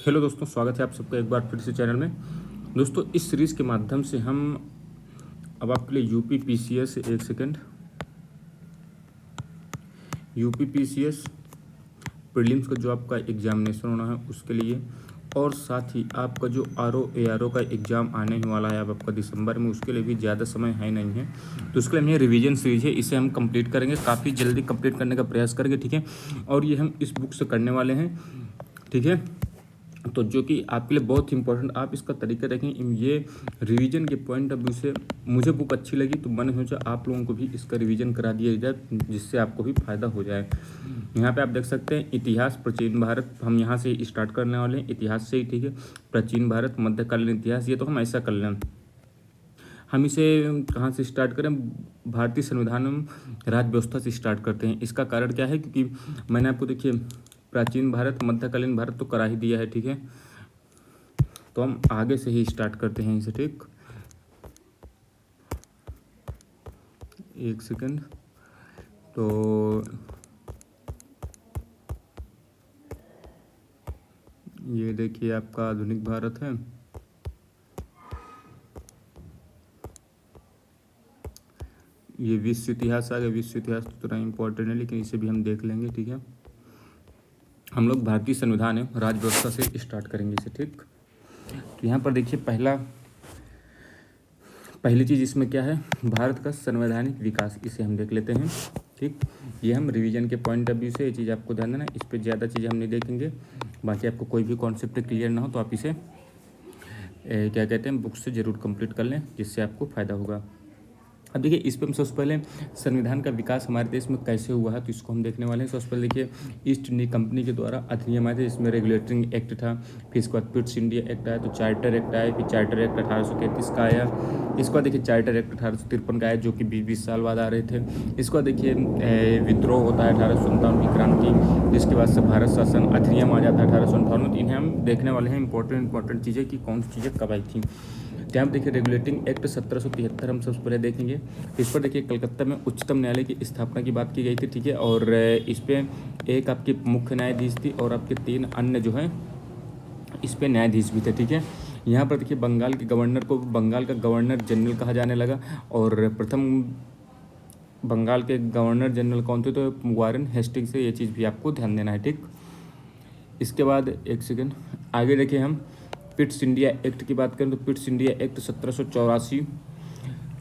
Hello दोस्तों, स्वागत है आप सबका एक बार फिर से चैनल में। दोस्तों, इस सीरीज़ के माध्यम से हम अब आपके लिए UP PCS UP PCS prelims का जो आपका एग्जामिनेशन होना है उसके लिए, और साथ ही आपका जो आरओ एआरओ का एग्ज़ाम आने ही वाला है अब आपका दिसंबर में, उसके लिए भी ज़्यादा समय है नहीं है। तो उसके लिए हम ये रिवीजन सीरीज है, इसे हम कंप्लीट करेंगे, काफ़ी जल्दी कंप्लीट करने का प्रयास करेंगे, ठीक है। और ये हम इस बुक से करने वाले हैं, ठीक है। तो जो कि आपके लिए बहुत इंपॉर्टेंट, आप इसका तरीका देखें, ये रिवीजन के पॉइंट ऑफ व्यू से मुझे बुक अच्छी लगी, तो मैंने सोचा आप लोगों को भी इसका रिवीजन करा दिया जाए, जिससे आपको भी फायदा हो जाए। यहाँ पे आप देख सकते हैं इतिहास, प्राचीन भारत, हम यहाँ से स्टार्ट करने वाले हैं इतिहास से ही, ठीक है। प्राचीन भारत, मध्यकालीन इतिहास, ये तो हम ऐसा कर लें। हम इसे कहाँ से स्टार्ट करें? भारतीय संविधान एवं राज्य व्यवस्था से स्टार्ट करते हैं। इसका कारण क्या है? क्योंकि मैंने आपको देखिए प्राचीन भारत, मध्यकालीन भारत तो करा ही दिया है, ठीक है। तो हम आगे से ही स्टार्ट करते हैं इसे, ठीक। एक सेकंड। तो ये देखिए आपका आधुनिक भारत है, ये विश्व इतिहास आ गया। विश्व इतिहास तो थोड़ा इम्पोर्टेंट है, लेकिन इसे भी हम देख लेंगे, ठीक है। हम लोग भारतीय संविधान है राज्य व्यवस्था से स्टार्ट करेंगे इसे, ठीक। तो यहाँ पर देखिए पहली चीज़ इसमें क्या है? भारत का संवैधानिक विकास, इसे हम देख लेते हैं, ठीक। ये हम रिवीजन के पॉइंट ऑफ व्यू से ये चीज़ आपको ध्यान देना, इस पर ज़्यादा चीज़ें हम नहीं देखेंगे। बाकी आपको कोई भी कॉन्सेप्ट क्लियर ना हो तो आप इसे क्या कहते हैं, बुक से ज़रूर कंप्लीट कर लें, जिससे आपको फ़ायदा होगा। अब देखिए इस पर हम सबसे पहले संविधान का विकास हमारे देश में कैसे हुआ है, तो इसको हम देखने वाले हैं। सबसे पहले देखिए ईस्ट इंडिया कंपनी के द्वारा अधिनियम आए थे, इसमें रेगुलेटरी एक्ट था। फिर इसके बाद पिट्स इंडिया एक्ट आया, तो चार्टर एक्ट आया। फिर चार्टर एक्ट 1833 का आया। इसके बाद देखिए चार्टर एक्ट 1853 का आया, जो कि 20-20 साल बाद आ रहे थे। इसके बाद देखिए विद्रोह होता है 1857 की क्रांति, जिसके बाद से भारत शासन अधिनियम आ जाता है 1858। इन्हें हम देखने वाले हैं इंपॉर्टेंट चीज़ें कि कौन सी चीज़ें कब आई थी। यहाँ पर देखिए रेगुलेटिंग एक्ट 1773 हम सबसे पहले देखेंगे। इस पर देखिए कलकत्ता में उच्चतम न्यायालय की स्थापना की बात की गई थी, ठीक है। और इस पर एक आपकी मुख्य न्यायाधीश थी और आपके 3 अन्य जो हैं इस पर न्यायाधीश भी थे, ठीक है। यहाँ पर देखिए बंगाल के गवर्नर को बंगाल का गवर्नर जनरल कहा जाने लगा, और प्रथम बंगाल के गवर्नर जनरल कौन थे? तो वारेन हेस्टिंग्स से, ये चीज़ भी आपको ध्यान देना है, ठीक। इसके बाद एक सेकेंड आगे देखिए हम पिट्स इंडिया एक्ट की बात करें, तो पिट्स इंडिया एक्ट 1784।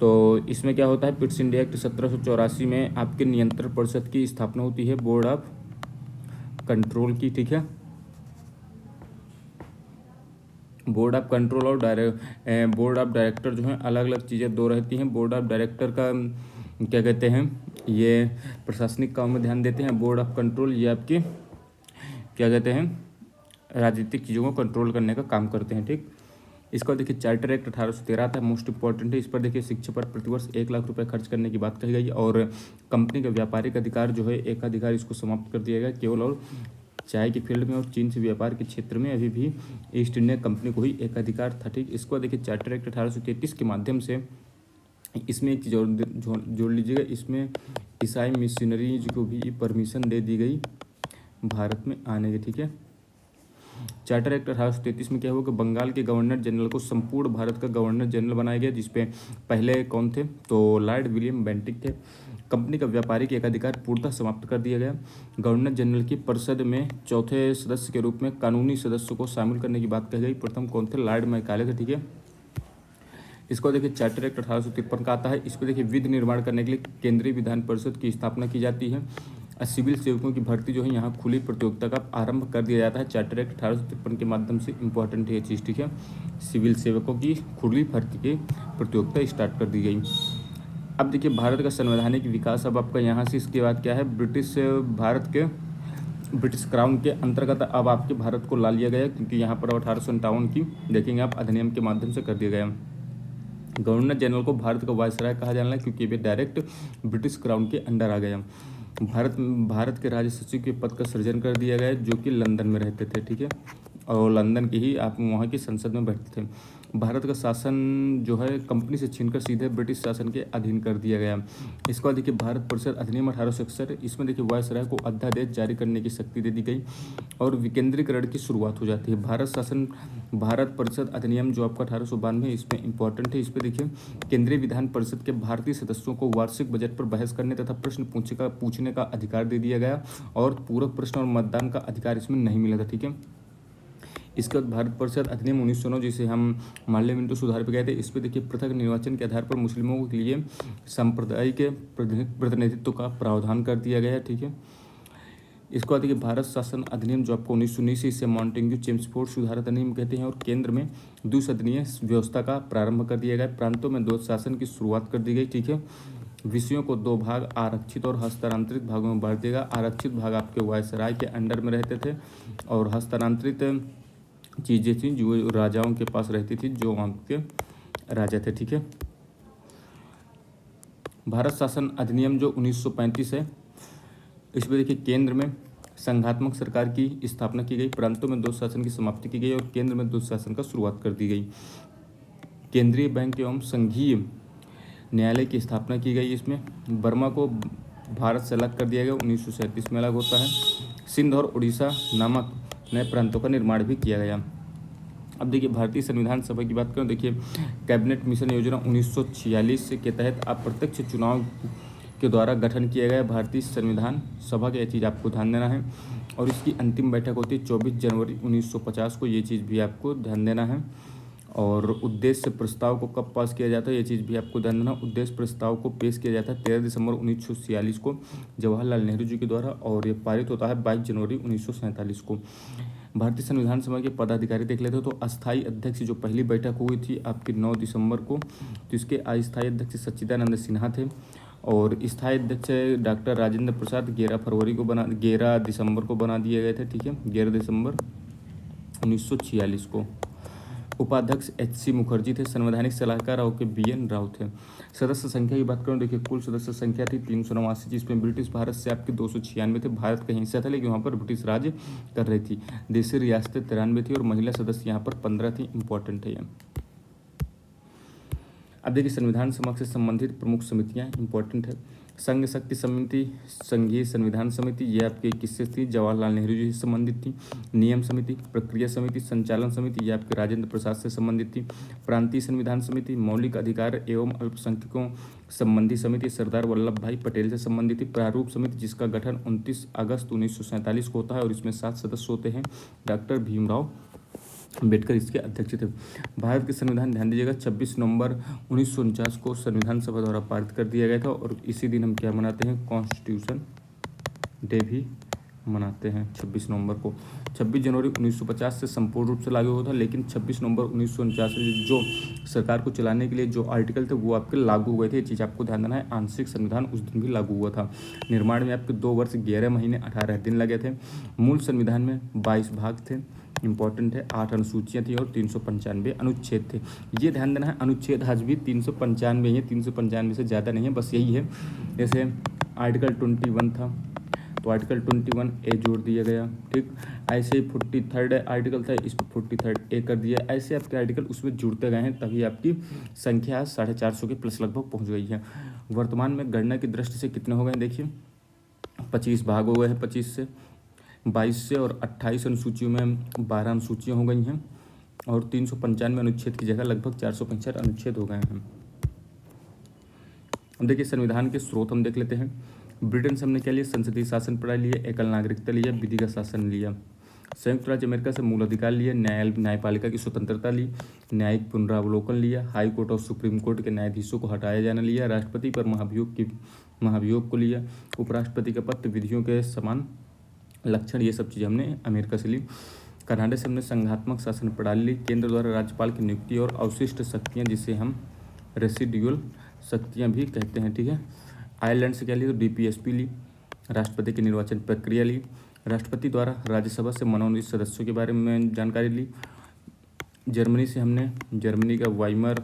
तो इसमें क्या होता है? पिट्स इंडिया एक्ट 1784 में आपके नियंत्रण परिषद की स्थापना होती है, बोर्ड ऑफ कंट्रोल की, ठीक है। बोर्ड ऑफ कंट्रोल और बोर्ड ऑफ डायरेक्टर जो है अलग अलग चीज़ें दो रहती हैं। बोर्ड ऑफ डायरेक्टर का क्या कहते हैं, ये प्रशासनिक काम में ध्यान देते हैं। बोर्ड ऑफ कंट्रोल ये आपकी क्या कहते हैं, राजनीतिक चीज़ों को कंट्रोल करने का काम करते हैं, ठीक। इसका देखिए चार्टर एक्ट 1813 था, मोस्ट इंपॉर्टेंट है। इस पर देखिए शिक्षा पर प्रतिवर्ष 1 लाख रुपए खर्च करने की बात कही गई, और कंपनी का व्यापारिक अधिकार जो है एकाधिकार इसको समाप्त कर दिया गया केवल और चाय के फील्ड में और चीन से व्यापार के क्षेत्र में अभी भी ईस्ट इंडिया कंपनी को ही एकाधिकार था, ठीक। इसको देखिए चार्टर एक्ट 1833 के माध्यम से इसमें एक चीज़ और जोड़ लीजिएगा, इसमें ईसाई मिशनरीज को भी परमिशन दे दी गई भारत में आने की, ठीक है। चार्टर एक्ट 1833 में क्या हुआ कि बंगाल के गवर्नर जनरल को संपूर्ण भारत का गवर्नर जनरल बनाया गया, जिसपे पहले कौन थे? तो लॉर्ड विलियम बेंटिक थे। कंपनी का व्यापारिक एकाधिकार पूर्णतः समाप्त कर दिया गया। गवर्नर जनरल की परिषद में चौथे सदस्य के रूप में कानूनी सदस्यों को शामिल करने की बात कही गई। प्रथम कौन थे? लॉर्ड मैकाले थे, ठीक है। इसको देखिए चार्टर एक्ट 1853 का आता है। इसको देखिए विधि निर्माण करने के लिए केंद्रीय विधान परिषद की स्थापना की जाती है। सिविल सेवकों की भर्ती जो है यहाँ खुली प्रतियोगिता का आरंभ कर दिया जाता है। चार्टर एक्ट 1853 के माध्यम से इंपॉर्टेंट है ये चीज़, ठीक है। सिविल सेवकों की खुली भर्ती की प्रतियोगिता स्टार्ट कर दी गई। अब देखिए भारत का संवैधानिक विकास, अब आपका यहाँ से इसके बाद क्या है, ब्रिटिश क्राउन के अंतर्गत अब आपके भारत को ला लिया गया, क्योंकि यहाँ पर 1857 की देखेंगे आप अधिनियम के माध्यम से कर दिया गया। गवर्नर जनरल को भारत का वायसराय कहा जाना है, क्योंकि वे डायरेक्ट ब्रिटिश क्राउन के अंडर आ गया। भारत के राज्य सचिव के पद का सृजन कर दिया गया, जो कि लंदन में रहते थे, ठीक है। और लंदन की ही आप वहाँ की संसद में बैठते थे। भारत का शासन जो है कंपनी से छीनकर सीधे ब्रिटिश शासन के अधीन कर दिया गया। इसके बाद देखिए भारत परिषद अधिनियम 1861, इसमें देखिए वायसराय को अध्यादेश जारी करने की शक्ति दे दी गई और विकेंद्रीकरण की शुरुआत हो जाती है। भारत परिषद अधिनियम जो आपका 1892 इसमें इंपॉर्टेंट है। इस पर देखिए केंद्रीय विधान परिषद के भारतीय सदस्यों को वार्षिक बजट पर बहस करने तथा प्रश्न पूछने का अधिकार दे दिया गया और पूरक प्रश्न और मतदान का अधिकार इसमें नहीं मिला था। ठीक है, इसके बाद भारत परिषद अधिनियम 1909 जिसे हम माल्य मिंटो सुधार पे गए थे, इस पर देखिए पृथक निर्वाचन के आधार पर मुस्लिमों के लिए संप्रदाय के प्रतिनिधित्व का प्रावधान कर दिया गया है। ठीक है, इसके बाद देखिए भारत शासन अधिनियम जो आपको 1919 इसे मॉन्टेग्यू चेम्सफोर्ड सुधार अधिनियम कहते हैं और केंद्र में द्विसदनीय व्यवस्था का प्रारंभ कर दिया गया। प्रांतों में द्वैध शासन की शुरुआत कर दी गई। ठीक है, विषयों को 2 भाग आरक्षित और हस्तांतरित भागों में बांट दिया गया। आरक्षित भाग आपके वायसराय के अंडर में रहते थे और हस्तांतरित चीज़ें थी जो राजाओं के पास रहती थी, जो वहाँ के राजा थे। ठीक है, भारत शासन अधिनियम जो 1935 है, इसमें देखिए केंद्र में संघात्मक सरकार की स्थापना की गई, प्रांतों में द्वैध शासन की समाप्ति की गई और केंद्र में द्वैध शासन का शुरुआत कर दी गई। केंद्रीय बैंक एवं संघीय न्यायालय की स्थापना की गई। इसमें बर्मा को भारत से अलग कर दिया गया, 1937 में अलग होता है। सिंध और उड़ीसा नामक नए प्रांतों का निर्माण भी किया गया। अब देखिए भारतीय संविधान सभा की बात करें, देखिए कैबिनेट मिशन योजना 1946 के तहत अप्रत्यक्ष चुनाव के द्वारा गठन किया गया भारतीय संविधान सभा का, यह चीज़ आपको ध्यान देना है। और इसकी अंतिम बैठक होती है 24 जनवरी 1950 को, ये चीज़ भी आपको ध्यान देना है। और उद्देश्य प्रस्ताव को कब पास किया जाता है, ये चीज़ भी आपको ध्यान देना। उद्देश्य प्रस्ताव को पेश किया जाता है 13 दिसंबर 1946 को जवाहरलाल नेहरू जी के द्वारा और ये पारित होता है 22 जनवरी 1947 को। भारतीय संविधान सभा के पदाधिकारी देख लेते हो तो अस्थायी अध्यक्ष जो पहली बैठक हुई थी आपकी 9 दिसंबर को, तो इसके अस्थायी अध्यक्ष सच्चिदानंद सिन्हा थे और स्थायी अध्यक्ष डॉक्टर राजेंद्र प्रसाद 11 दिसंबर को बना दिए गए थे। ठीक है, 11 दिसंबर 1946 को। उपाध्यक्ष HC मुखर्जी थे। संवैधानिक सलाहकार आपके BN राव थे। सदस्य संख्या की बात करूँ, देखिए कुल सदस्य संख्या थी 389, जिसमें ब्रिटिश भारत से आपके 296 थे। भारत का हिस्सा था लेकिन वहाँ पर ब्रिटिश राज कर रही थी। देशी रियासतें 93 थी और महिला सदस्य यहाँ पर 15 थी। इंपॉर्टेंट है ये। अब देखिए संविधान सभा से संबंधित प्रमुख समितियाँ इंपॉर्टेंट है। संघ शक्ति समिति, संघीय संविधान समिति, ये आपके किससे थी, जवाहरलाल नेहरू जी से संबंधित थी। नियम समिति, प्रक्रिया समिति, संचालन समिति, ये आपके राजेंद्र प्रसाद से संबंधित थी। प्रांतीय संविधान समिति, मौलिक अधिकार एवं अल्पसंख्यकों संबंधी समिति, सरदार वल्लभ भाई पटेल से संबंधित थी। प्रारूप समिति जिसका गठन 29 अगस्त 1947 को होता है और इसमें 7 सदस्य होते हैं। डॉक्टर भीमराव अम्बेडकर इसके अध्यक्ष थे। भारत के संविधान ध्यान दीजिएगा 26 नवंबर 1949 को संविधान सभा द्वारा पारित कर दिया गया था और इसी दिन हम क्या मनाते हैं, कॉन्स्टिट्यूशन डे भी मनाते हैं 26 नवंबर को। 26 जनवरी 1950 से संपूर्ण रूप से लागू हुआ था, लेकिन 26 नवंबर 1949 से जो सरकार को चलाने के लिए जो आर्टिकल थे वो आपके लागू हुए थे। ये चीज़ आपको ध्यान देना है। आंशिक संविधान उस दिन भी लागू हुआ था। निर्माण में आपके 2 वर्ष 11 महीने 18 दिन लगे थे। मूल संविधान में 22 भाग थे। इंपॉर्टेंट है। 8 अनुसूचियाँ थी और 395 अनुच्छेद थे। ये ध्यान देना है, अनुच्छेद आज भी 395 ही है, 395 से ज़्यादा नहीं है, बस यही है। जैसे आर्टिकल 21 था तो आर्टिकल 21A जोड़ दिया गया। ठीक, ऐसे ही 43rd आर्टिकल था, इस पर 43A कर दिया। ऐसे आपके आर्टिकल उसमें जुड़ते गए हैं, तभी आपकी संख्या 450 के प्लस लगभग पहुँच गई है। वर्तमान में गणना की दृष्टि से कितने हो गए देखिए, 25 भाग हो गए हैं, 25 से 22 से, और 28 अनुसूचियों में 12 अनुसूचियाँ हो गई हैं और 395 अनुच्छेद की जगह लगभग 465 अनुच्छेद हो गए हैं। अब देखिए संविधान के स्रोत हम देख लेते हैं। ब्रिटेन से हमने क्या लिया, संसदीय शासन प्रणाली लिया, एकल नागरिकता लिया, विधि का शासन लिया। संयुक्त राज्य अमेरिका से मूल अधिकार लिया, न्यायपालिका की स्वतंत्रता ली, न्यायिक पुनरावलोकन लिया, हाई कोर्ट और सुप्रीम कोर्ट के न्यायाधीशों को हटाया जाना लिया, राष्ट्रपति पर महाभियोग को लिया, उपराष्ट्रपति का पद, विधियों के समान लक्षण, ये सब चीज़ें हमने अमेरिका से ली। कनाडा से हमने संघात्मक शासन प्रणाली ली, केंद्र द्वारा राज्यपाल की नियुक्ति और अवशिष्ट शक्तियाँ जिसे हम रेसिडुअल शक्तियाँ भी कहते हैं। ठीक है, आयरलैंड से क्या ली, तो DPSP ली, राष्ट्रपति की निर्वाचन प्रक्रिया ली, राष्ट्रपति द्वारा राज्यसभा से मनोनीत सदस्यों के बारे में जानकारी ली। जर्मनी से हमने जर्मनी का वाइमर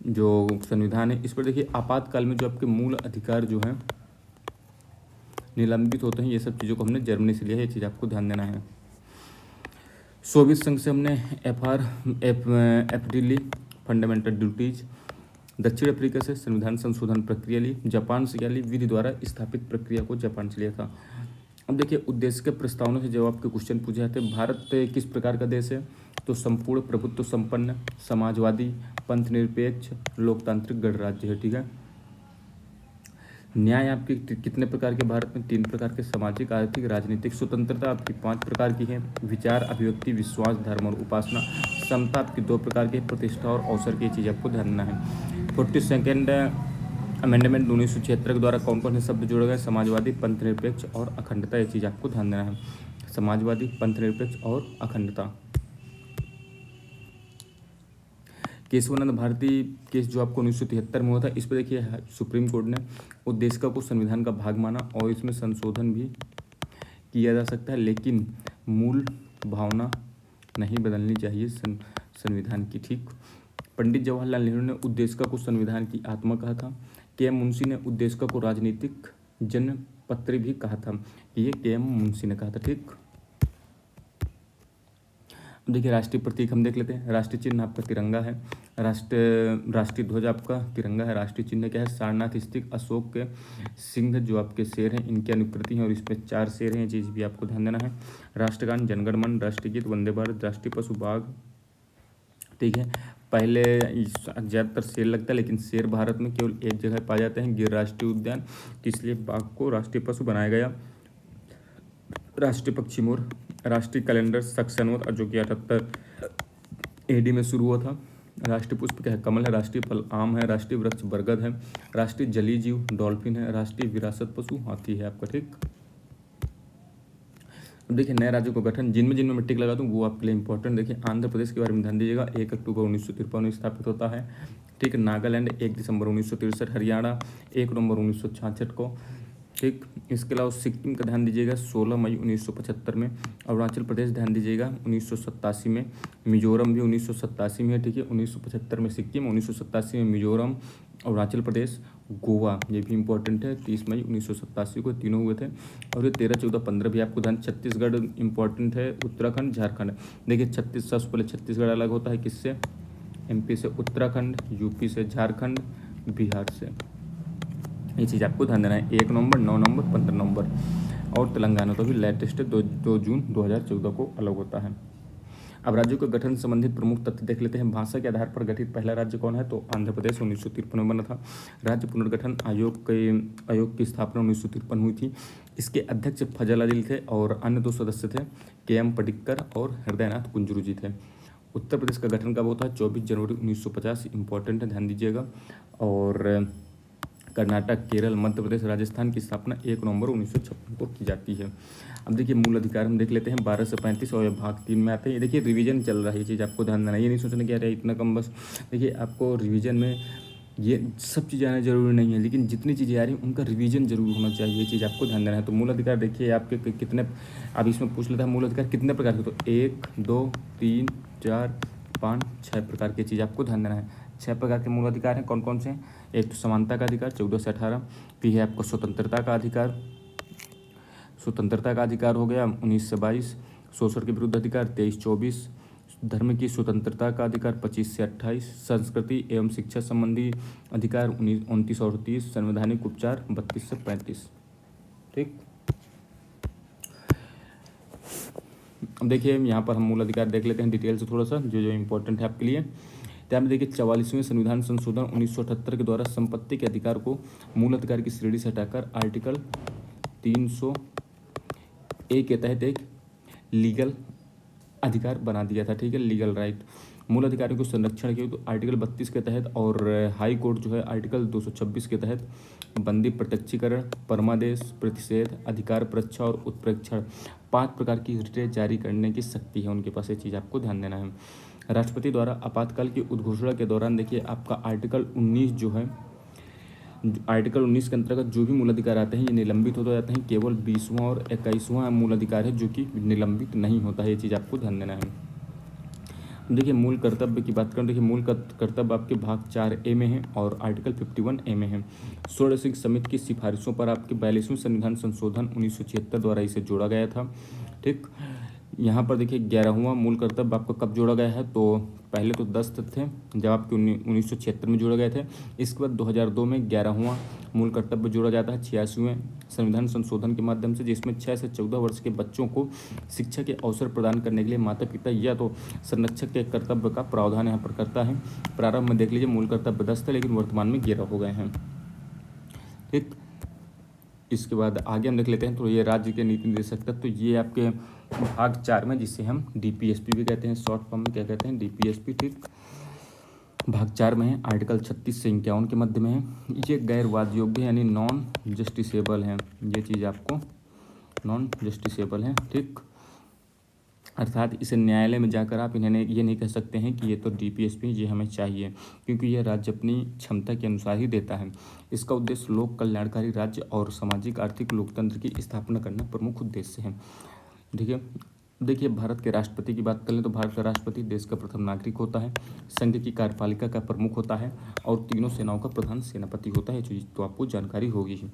जो संविधान है, इस पर देखिए आपातकाल में जो आपके मूल अधिकार जो हैं निलंबित होते हैं, ये सब चीज़ों को हमने जर्मनी से लिया है। ये चीज़ आपको ध्यान देना है। सोवियत संघ से हमने एफ डी ली, फंडामेंटल ड्यूटीज। दक्षिण अफ्रीका से संविधान संशोधन प्रक्रिया ली। जापान से क्या ली, विधि द्वारा स्थापित प्रक्रिया को जापान से लिया था। अब देखिए उद्देश्य के प्रस्तावना से जवाब के क्वेश्चन पूछे जाते हैं। भारत किस प्रकार का देश है, तो संपूर्ण प्रभुत्व संपन्न, समाजवादी, पंथ निरपेक्ष, लोकतांत्रिक गणराज्य है। ठीक है। न्याय आपके कितने प्रकार के भारत में, 3 प्रकार के, सामाजिक, आर्थिक, राजनीतिक। स्वतंत्रता आपकी 5 प्रकार की है, विचार, अभिव्यक्ति, विश्वास, धर्म और उपासना। समता आपकी 2 प्रकार की, प्रतिष्ठा और अवसर की चीज़ आपको ध्यान देना है। 42nd अमेंडमेंट 1976 के द्वारा कौन कौन से शब्द जोड़े गए, समाजवादी, पंथ निरपेक्ष और अखंडता। ये चीज़ आपको ध्यान देना है, समाजवादी, पंथ निरपेक्ष और अखंडता। केशवानंद भारती केस जो आपको 1973 में हुआ था, इस पर देखिए सुप्रीम कोर्ट ने उद्देशिका को संविधान का भाग माना और इसमें संशोधन भी किया जा सकता है, लेकिन मूल भावना नहीं बदलनी चाहिए संविधान की। ठीक। पंडित जवाहरलाल नेहरू ने उद्देशिका को संविधान की आत्मा कहा था। के.एम. मुंशी ने उद्देशिका को राजनीतिक जनपत्र भी कहा था। ये के.एम. मुंशी ने कहा था। ठीक। देखिए राष्ट्रीय प्रतीक हम देख लेते हैं। राष्ट्रीय चिन्ह आपका तिरंगा है। राष्ट्रीय ध्वज आपका तिरंगा है। राष्ट्रीय चिन्ह क्या है, सारनाथ स्थित अशोक के सिंह जो आपके शेर हैं, इनकी अनुकृति है और इसमें 4 शेर हैं। ये चीज़ भी आपको ध्यान देना है। राष्ट्रगान, जनगण मन, राष्ट्रीय गीत, वंदे भारत, राष्ट्रीय पशु बाघ। ठीक है। पहले ज़्यादातर शेर लगता है, लेकिन शेर भारत में केवल एक जगह पाए जाते हैं, गिर राष्ट्रीय उद्यान, तो इसलिए बाघ को राष्ट्रीय पशु बनाया गया। राष्ट्रीय पक्षी मोर। राष्ट्रीय कैलेंडर सक्सेनोर जो कि 78 AD में शुरू हुआ था। राष्ट्रीय पुष्प क्या है, कमल है। राष्ट्रीय फल आम है। राष्ट्रीय वृक्ष बरगद है। राष्ट्रीय जलीय जीव डॉल्फिन है। राष्ट्रीय विरासत पशु हाथी है आपका। ठीक। अब देखिए नए राज्यों का गठन, जिनमें मैं टिक लगा दूँ वो आपके लिए इंपॉर्टेंट। देखिए आंध्र प्रदेश के बारे में ध्यान दीजिएगा, 1 अक्टूबर 1953 में स्थापित होता है। ठीक। नागालैंड 1 दिसंबर 1963। हरियाणा 1 नवंबर 1966 को। ठीक। इसके अलावा सिक्किम का ध्यान दीजिएगा 16 मई 1975 में। अरुणाचल प्रदेश ध्यान दीजिएगा 1987 में। मिजोरम भी 1987 में है। ठीक है। 1975 में सिक्किम, 1987 में मिजोरम, अरुणाचल प्रदेश, गोवा, ये भी इंपॉर्टेंट है। 30 मई 1987 को तीनों हुए थे। और ये 13, 14, 15 भी आपको ध्यान। छत्तीसगढ़ इंपॉर्टेंट है। उत्तराखंड, झारखंड। देखिए 36 सबसे पहले छत्तीसगढ़ अलग होता है किससे, MP से उत्तराखंड, UP से झारखंड, बिहार से। ये चीज़ आपको ध्यान देना है। 1 नवंबर, 9 नवंबर, 15 नवंबर। और तेलंगाना तो भी लेटेस्ट है, 2 जून 2014 को अलग होता है। अब राज्यों के गठन संबंधित प्रमुख तथ्य देख लेते हैं। भाषा के आधार पर गठित पहला राज्य कौन है, तो आंध्र प्रदेश 1953 में बना था। राज्य पुनर्गठन आयोग की स्थापना 1953 हुई थी। इसके अध्यक्ष फजल अली थे और अन्य 2 सदस्य थे, KM पडिक्कर और हृदयनाथ कुंजरू जी थे। उत्तर प्रदेश का गठन कब होता है, 24 जनवरी 1950, इंपॉर्टेंट है, ध्यान दीजिएगा। और कर्नाटक, केरल, मध्य प्रदेश, राजस्थान की स्थापना 1 नवंबर 1956 को की जाती है। अब देखिए मूल अधिकार हम देख लेते हैं 12 से 35 और भाग 3 में आते हैं। ये देखिए रिवीजन चल रहा है, ये चीज़ आपको ध्यान देना है। ये नहीं सोचना क्या रहा है इतना कम, बस देखिए आपको रिवीजन में ये सब चीज़ें आना जरूरी नहीं है, लेकिन जितनी चीज़ें आ रही हैं उनका रिवीजन जरूर होना चाहिए, ये चीज़ आपको ध्यान देना है। तो मूल अधिकार देखिए आपके कितने, अब इसमें पूछ लेता है मूल अधिकार कितने प्रकार के, तो 1, 2, 3, 4, 5, 6 प्रकार की चीज़ आपको ध्यान देना है। 6 प्रकार के मूल अधिकार हैं, कौन कौन से हैं। एक तो समानता का अधिकार 14 से 18, फिर है आपको स्वतंत्रता का अधिकार हो गया 19 से 22, शोषण के विरुद्ध अधिकार 23-24, धर्म की स्वतंत्रता का अधिकार 25 से 28, संस्कृति एवं शिक्षा संबंधी अधिकार 29 और 30, संवैधानिक उपचार 32 से 35। ठीक। अब देखिए यहाँ पर हम मूल अधिकार देख लेते हैं डिटेल से थोड़ा सा, जो इम्पोर्टेंट है आपके लिए। तो यहाँ देखिए 44वें संविधान संशोधन 1978 के द्वारा संपत्ति के अधिकार को मूल अधिकार की श्रेणी से हटाकर आर्टिकल 300A के तहत एक लीगल अधिकार बना दिया था। ठीक है, लीगल राइट। मूल अधिकारों को संरक्षण के तो आर्टिकल 32 के तहत, और हाई कोर्ट जो है आर्टिकल 226 के तहत बंदी, प्रत्यक्षीकरण, परमादेश, प्रतिषेध, अधिकार परीक्षा और उत्प्रेक्षण 5 प्रकार की रिटें जारी करने की शक्ति है उनके पास। ये चीज़ आपको ध्यान देना है। राष्ट्रपति द्वारा आपातकाल की उद्घोषणा के दौरान देखिए आपका आर्टिकल 19 जो है, आर्टिकल 19 के अंतर्गत जो भी मूल अधिकार आते हैं ये निलंबित हो जाते हैं। केवल 20वां और 21वां मूल अधिकार है जो कि निलंबित नहीं होता है, ये चीज़ आपको ध्यान देना है। देखिए मूल कर्तव्य की बात करें, देखिए मूल कर्तव्य आपके भाग 4A में है और आर्टिकल 51A में है। स्वर्ण सिंह समिति की सिफारिशों पर आपके 42वें संविधान संशोधन 1976 द्वारा इसे जोड़ा गया था। ठीक। यहाँ पर देखिए 11वां मूल कर्तव्य आपका कब जोड़ा गया है, तो पहले तो 10 थे जब आपके 1976 में जोड़े गए थे। इसके बाद 2002 में 11वां मूल कर्तव्य जोड़ा जाता है 86वें संविधान संशोधन के माध्यम से, जिसमें 6 से 14 वर्ष के बच्चों को शिक्षा के अवसर प्रदान करने के लिए माता पिता या तो संरक्षक के कर्तव्य का प्रावधान यहाँ पर करता है। प्रारंभ में देख लीजिए मूल कर्तव्य 10 थे, लेकिन वर्तमान में 11 हो गए हैं। ठीक, इसके बाद आगे हम देख लेते हैं। तो ये राज्य के नीति निर्देशक तत्व, तो ये आपके भाग 4 में, जिसे हम DPSP भी कहते हैं, शॉर्ट फॉर्म में क्या कहते हैं, DPSP। ठीक, भाग 4 में है, आर्टिकल 36 से 51 के मध्य में है। ये गैर वाद योग्य यानी नॉन जस्टिसेबल है, ये चीज़ आपको नॉन जस्टिसेबल है। ठीक, अर्थात इसे न्यायालय में जाकर आप इन्हें ये नहीं कह सकते हैं कि ये तो DPSP ये हमें चाहिए, क्योंकि यह राज्य अपनी क्षमता के अनुसार ही देता है। इसका उद्देश्य लोक कल्याणकारी राज्य और सामाजिक आर्थिक लोकतंत्र की स्थापना करना प्रमुख उद्देश्य है। ठीक है, देखिए भारत के राष्ट्रपति की बात करें तो भारत का राष्ट्रपति देश का प्रथम नागरिक होता है, संघ की कार्यपालिका का प्रमुख होता है और तीनों सेनाओं का प्रधान सेनापति होता है, जो तो आपको जानकारी होगी ही।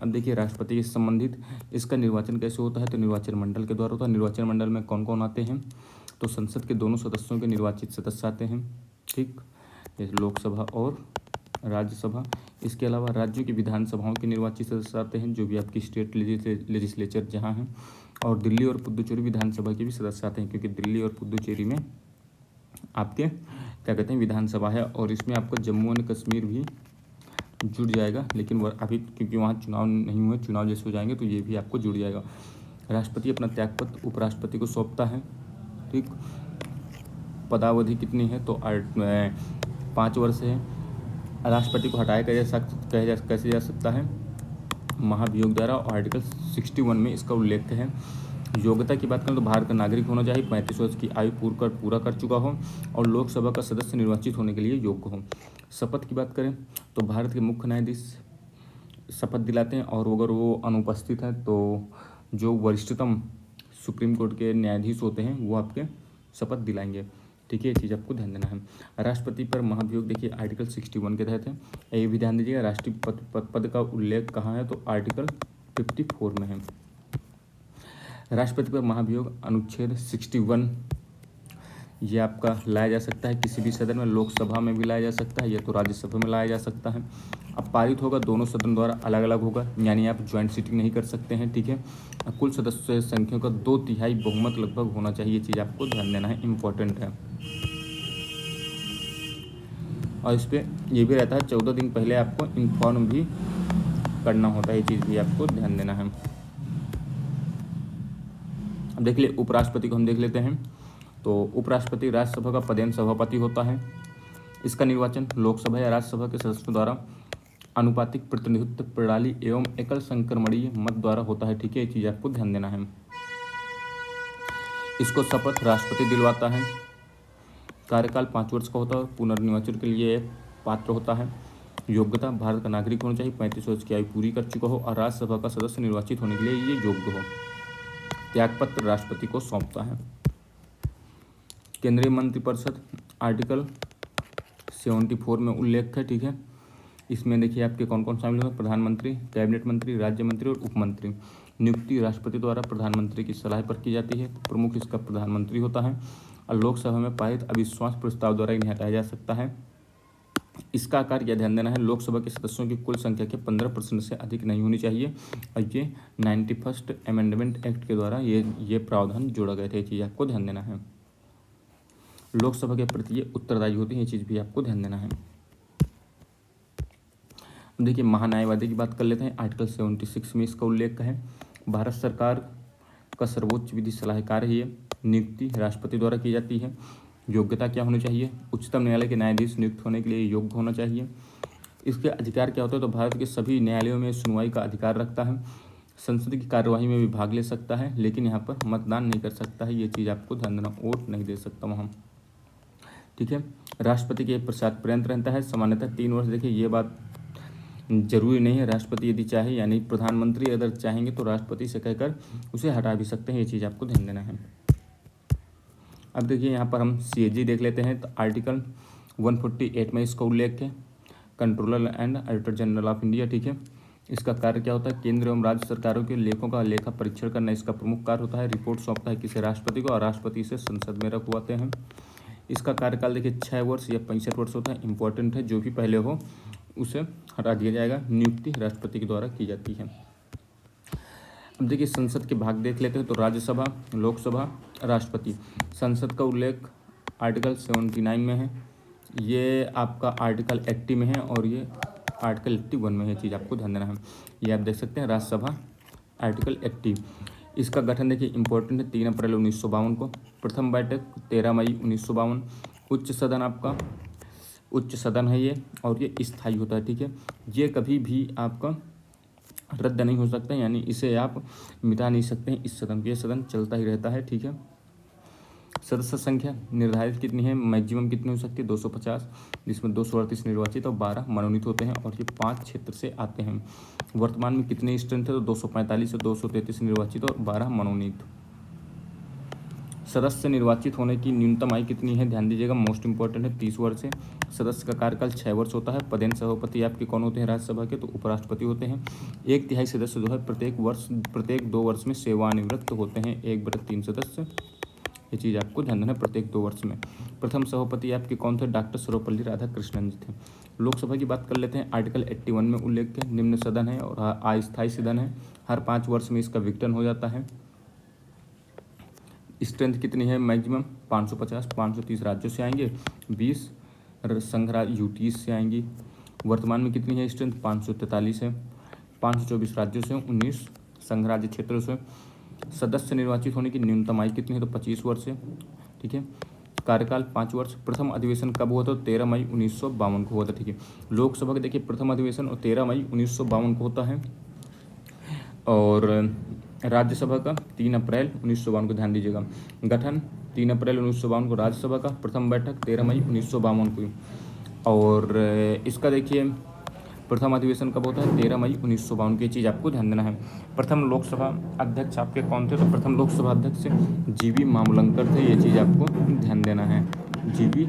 अब देखिए राष्ट्रपति से संबंधित इसका निर्वाचन कैसे होता है, तो निर्वाचन मंडल के द्वारा होता है। निर्वाचन मंडल में कौन कौन आते हैं, तो संसद के दोनों सदस्यों के निर्वाचित सदस्य आते हैं। ठीक, लोकसभा और राज्यसभा। इसके अलावा राज्यों की विधानसभाओं के निर्वाचित सदस्य आते हैं, जो भी आपकी स्टेट लेजिस्लेचर जहाँ हैं, और दिल्ली और पुदुचेरी विधानसभा के भी सदस्य आते हैं, क्योंकि दिल्ली और पुदुचेरी में आपके क्या कहते हैं विधानसभा है, और इसमें आपका जम्मू एंड कश्मीर भी जुड़ जाएगा, लेकिन वह अभी क्योंकि वहाँ चुनाव नहीं हुए, चुनाव जैसे हो जाएंगे तो ये भी आपको जुड़ जाएगा। राष्ट्रपति अपना त्यागपत्र उपराष्ट्रपति को सौंपता है। ठीक, पदावधि कितनी है, तो 5 वर्ष है। राष्ट्रपति को हटाया कैसे जा सकता है, महाभियोग द्वारा, और आर्टिकल 61 में इसका उल्लेख है। योग्यता की बात करें तो भारत का नागरिक होना चाहिए, 35 वर्ष की आयु पूरा कर चुका हो और लोकसभा का सदस्य निर्वाचित होने के लिए योग्य हो। शपथ की बात करें तो भारत के मुख्य न्यायाधीश शपथ दिलाते हैं, और अगर वो अनुपस्थित हैं तो जो वरिष्ठतम सुप्रीम कोर्ट के न्यायाधीश होते हैं वो आपके शपथ दिलाएंगे। ठीक है, ये चीज़ आपको ध्यान देना है। राष्ट्रपति पर महाभियोग देखिए आर्टिकल 61 के तहत है। ये भी ध्यान दीजिएगा, राष्ट्रीय पद का उल्लेख कहाँ है, तो आर्टिकल 54 में है। राष्ट्रपति पर महाभियोग अनुच्छेद 61 ये आपका लाया जा सकता है किसी भी सदन में, लोकसभा में भी लाया जा सकता है या तो राज्यसभा में लाया जा सकता है। अब पारित होगा दोनों सदन द्वारा अलग अलग होगा, यानी आप ज्वाइंट सीटिंग नहीं कर सकते हैं। ठीक है, कुल सदस्य संख्या का 2/3 बहुमत लगभग होना चाहिए, ये चीज़ आपको ध्यान देना है, इम्पोर्टेंट है। और इस पर यह भी रहता है 14 दिन पहले आपको इन्फॉर्म भी करना होता है, ये चीज़ भी आपको ध्यान देना है। अब देख लिए उपराष्ट्रपति को हम देख लेते हैं। तो उपराष्ट्रपति राज्यसभा का पदेन सभापति होता है। इसका निर्वाचन लोकसभा या राज्यसभा के सदस्यों द्वारा अनुपातिक प्रतिनिधित्व प्रणाली एवं एकल संक्रमणीय मत द्वारा होता है। ठीक है, ये चीज़ आपको ध्यान देना है। इसको शपथ राष्ट्रपति दिलवाता है। कार्यकाल 5 वर्ष का होता है, पुनर्निर्वाचन के लिए पात्र होता है। योग्यता भारत का नागरिक होना चाहिए, 35 वर्ष की आयु पूरी कर चुका हो और राज्यसभा का सदस्य निर्वाचित होने के लिए ये योग्य हो। त्यागपत्र राष्ट्रपति को सौंपता है। केंद्रीय मंत्रिपरिषद आर्टिकल 74 में उल्लेख है। ठीक है, इसमें देखिए आपके कौन कौन शामिल होंगे, प्रधानमंत्री, कैबिनेट मंत्री, राज्य मंत्री और उप मंत्री। नियुक्ति राष्ट्रपति द्वारा प्रधानमंत्री की सलाह पर की जाती है, प्रमुख इसका प्रधानमंत्री होता है और लोकसभा में पारित अविश्वास प्रस्ताव द्वारा इन्हें हटाया जा सकता है। इसका आकार यह ध्यान देना है, लोकसभा के सदस्यों की कुल संख्या के 15% से अधिक नहीं होनी चाहिए, और ये 91st अमेंडमेंट एक्ट के द्वारा ये प्रावधान जोड़ा गया था, ये चीज़ आपको ध्यान देना है। लोकसभा के प्रति ये उत्तरदायी होती है, ये चीज़ भी आपको ध्यान देना है। देखिए महान्यायवादी की बात कर लेते हैं। आर्टिकल 76 में इसका उल्लेख है। भारत सरकार का सर्वोच्च विधि सलाहकार है। ये नियुक्ति राष्ट्रपति द्वारा की जाती है। योग्यता क्या होनी चाहिए, उच्चतम न्यायालय के न्यायाधीश नियुक्त होने के लिए योग्य होना चाहिए। इसके अधिकार क्या होता है, तो भारत के सभी न्यायालयों में सुनवाई का अधिकार रखता है, संसद की कार्यवाही में भी भाग ले सकता है, लेकिन यहाँ पर मतदान नहीं कर सकता है, ये चीज़ आपको ध्यान देना, वोट नहीं दे सकता वहाँ। ठीक है, राष्ट्रपति के पश्चात पर्यंत रहता है, सामान्यतः 3 वर्ष। देखिए ये बात जरूरी नहीं है, राष्ट्रपति यदि चाहे यानी प्रधानमंत्री अगर चाहेंगे तो राष्ट्रपति से कहकर उसे हटा भी सकते हैं, ये चीज़ आपको ध्यान देना है। अब देखिए यहाँ पर हम CAG देख लेते हैं। तो आर्टिकल 148 में इसका उल्लेख है, controller and auditor general of India. ठीक है, इसका कार्य क्या होता है? केंद्र एवं राज्य सरकारों के लेखों का लेखा परीक्षण करना इसका प्रमुख कार्य होता है। रिपोर्ट सौंपता है किसे? राष्ट्रपति को, और राष्ट्रपति इसे संसद में रखवाते हैं। इसका कार्यकाल देखिए 6 वर्ष या 65 वर्ष होता है। इंपॉर्टेंट है, जो भी पहले हो उसे हटा दिया जाएगा। नियुक्ति राष्ट्रपति के द्वारा की जाती है। अब देखिए संसद के भाग देख लेते हैं। तो राज्यसभा, लोकसभा, राष्ट्रपति। संसद का उल्लेख आर्टिकल 79 में है, ये आपका आर्टिकल 80 में है, और ये आर्टिकल 81 में है। चीज़ आपको ध्यान देना है। ये आप देख सकते हैं राज्यसभा आर्टिकल 80। इसका गठन देखिए इंपॉर्टेंट है 3 अप्रैल 1952 को। प्रथम बैठक 13 मई 1952। उच्च सदन आपका उच्च सदन है ये, और ये स्थायी होता है। ठीक है, ये कभी भी आपका रद्द नहीं हो सकता है, यानी इसे आप मिटा नहीं सकते हैं इस सदन को। ये सदन चलता ही रहता है। ठीक है, सदस्य संख्या निर्धारित कितनी है? मैक्सिमम कितनी हो सकती है? 250, जिसमें 238 निर्वाचित और 12 मनोनीत होते हैं, और ये 5 क्षेत्र से आते हैं। वर्तमान में कितने स्ट्रेंथ है? तो 245 और 233 निर्वाचित और 12 मनोनीत। सदस्य निर्वाचित होने की न्यूनतम आयु कितनी है? ध्यान दीजिएगा, मोस्ट इंपॉर्टेंट है, 30 वर्ष है। सदस्य का कार्यकाल 6 वर्ष होता है। पदेन सभापति आपके कौन होते हैं राज्यसभा के? तो उपराष्ट्रपति होते हैं। 1/3 सदस्य जो है प्रत्येक 2 वर्ष में सेवानिवृत्त होते हैं। 1/3 सदस्य, ये चीज़ आपको ध्यान देना है, प्रत्येक 2 वर्ष में। प्रथम सभापति आपके कौन थे? डॉक्टर सर्वपल्ली राधाकृष्णन जी थे। लोकसभा की बात कर लेते हैं। आर्टिकल 81 में उल्लेख है, निम्न सदन है और अस्थायी सदन है। हर 5 वर्ष में इसका विघटन हो जाता है। स्ट्रेंथ कितनी है? मैक्सिमम 550, 530 राज्यों से आएंगे, 20 संघ राज्य यूटीज से आएंगी। वर्तमान में कितनी है स्ट्रेंथ? 543 है। 524 राज्यों से, 19 संघ राज्य क्षेत्रों से। सदस्य निर्वाचित होने की न्यूनतम आयु कितनी है? तो 25 वर्ष है। ठीक है, कार्यकाल 5 वर्ष। प्रथम अधिवेशन कब हुआ था? 13 मई 1952 को हुआ था। ठीक है, लोकसभा के देखिए प्रथम अधिवेशन और 13 मई 1952 को होता है, और राज्यसभा का 3 अप्रैल 1952 को। ध्यान दीजिएगा, गठन 3 अप्रैल 1952 को राज्यसभा का, प्रथम बैठक 13 मई 1952 को। और इसका देखिए प्रथम अधिवेशन कब होता है? 13 मई 1952 की। चीज़ आपको ध्यान देना है। प्रथम लोकसभा अध्यक्ष आपके कौन थे? तो प्रथम लोकसभा अध्यक्ष जीवी मावलंकर थे। ये चीज़ आपको ध्यान देना है, जीवी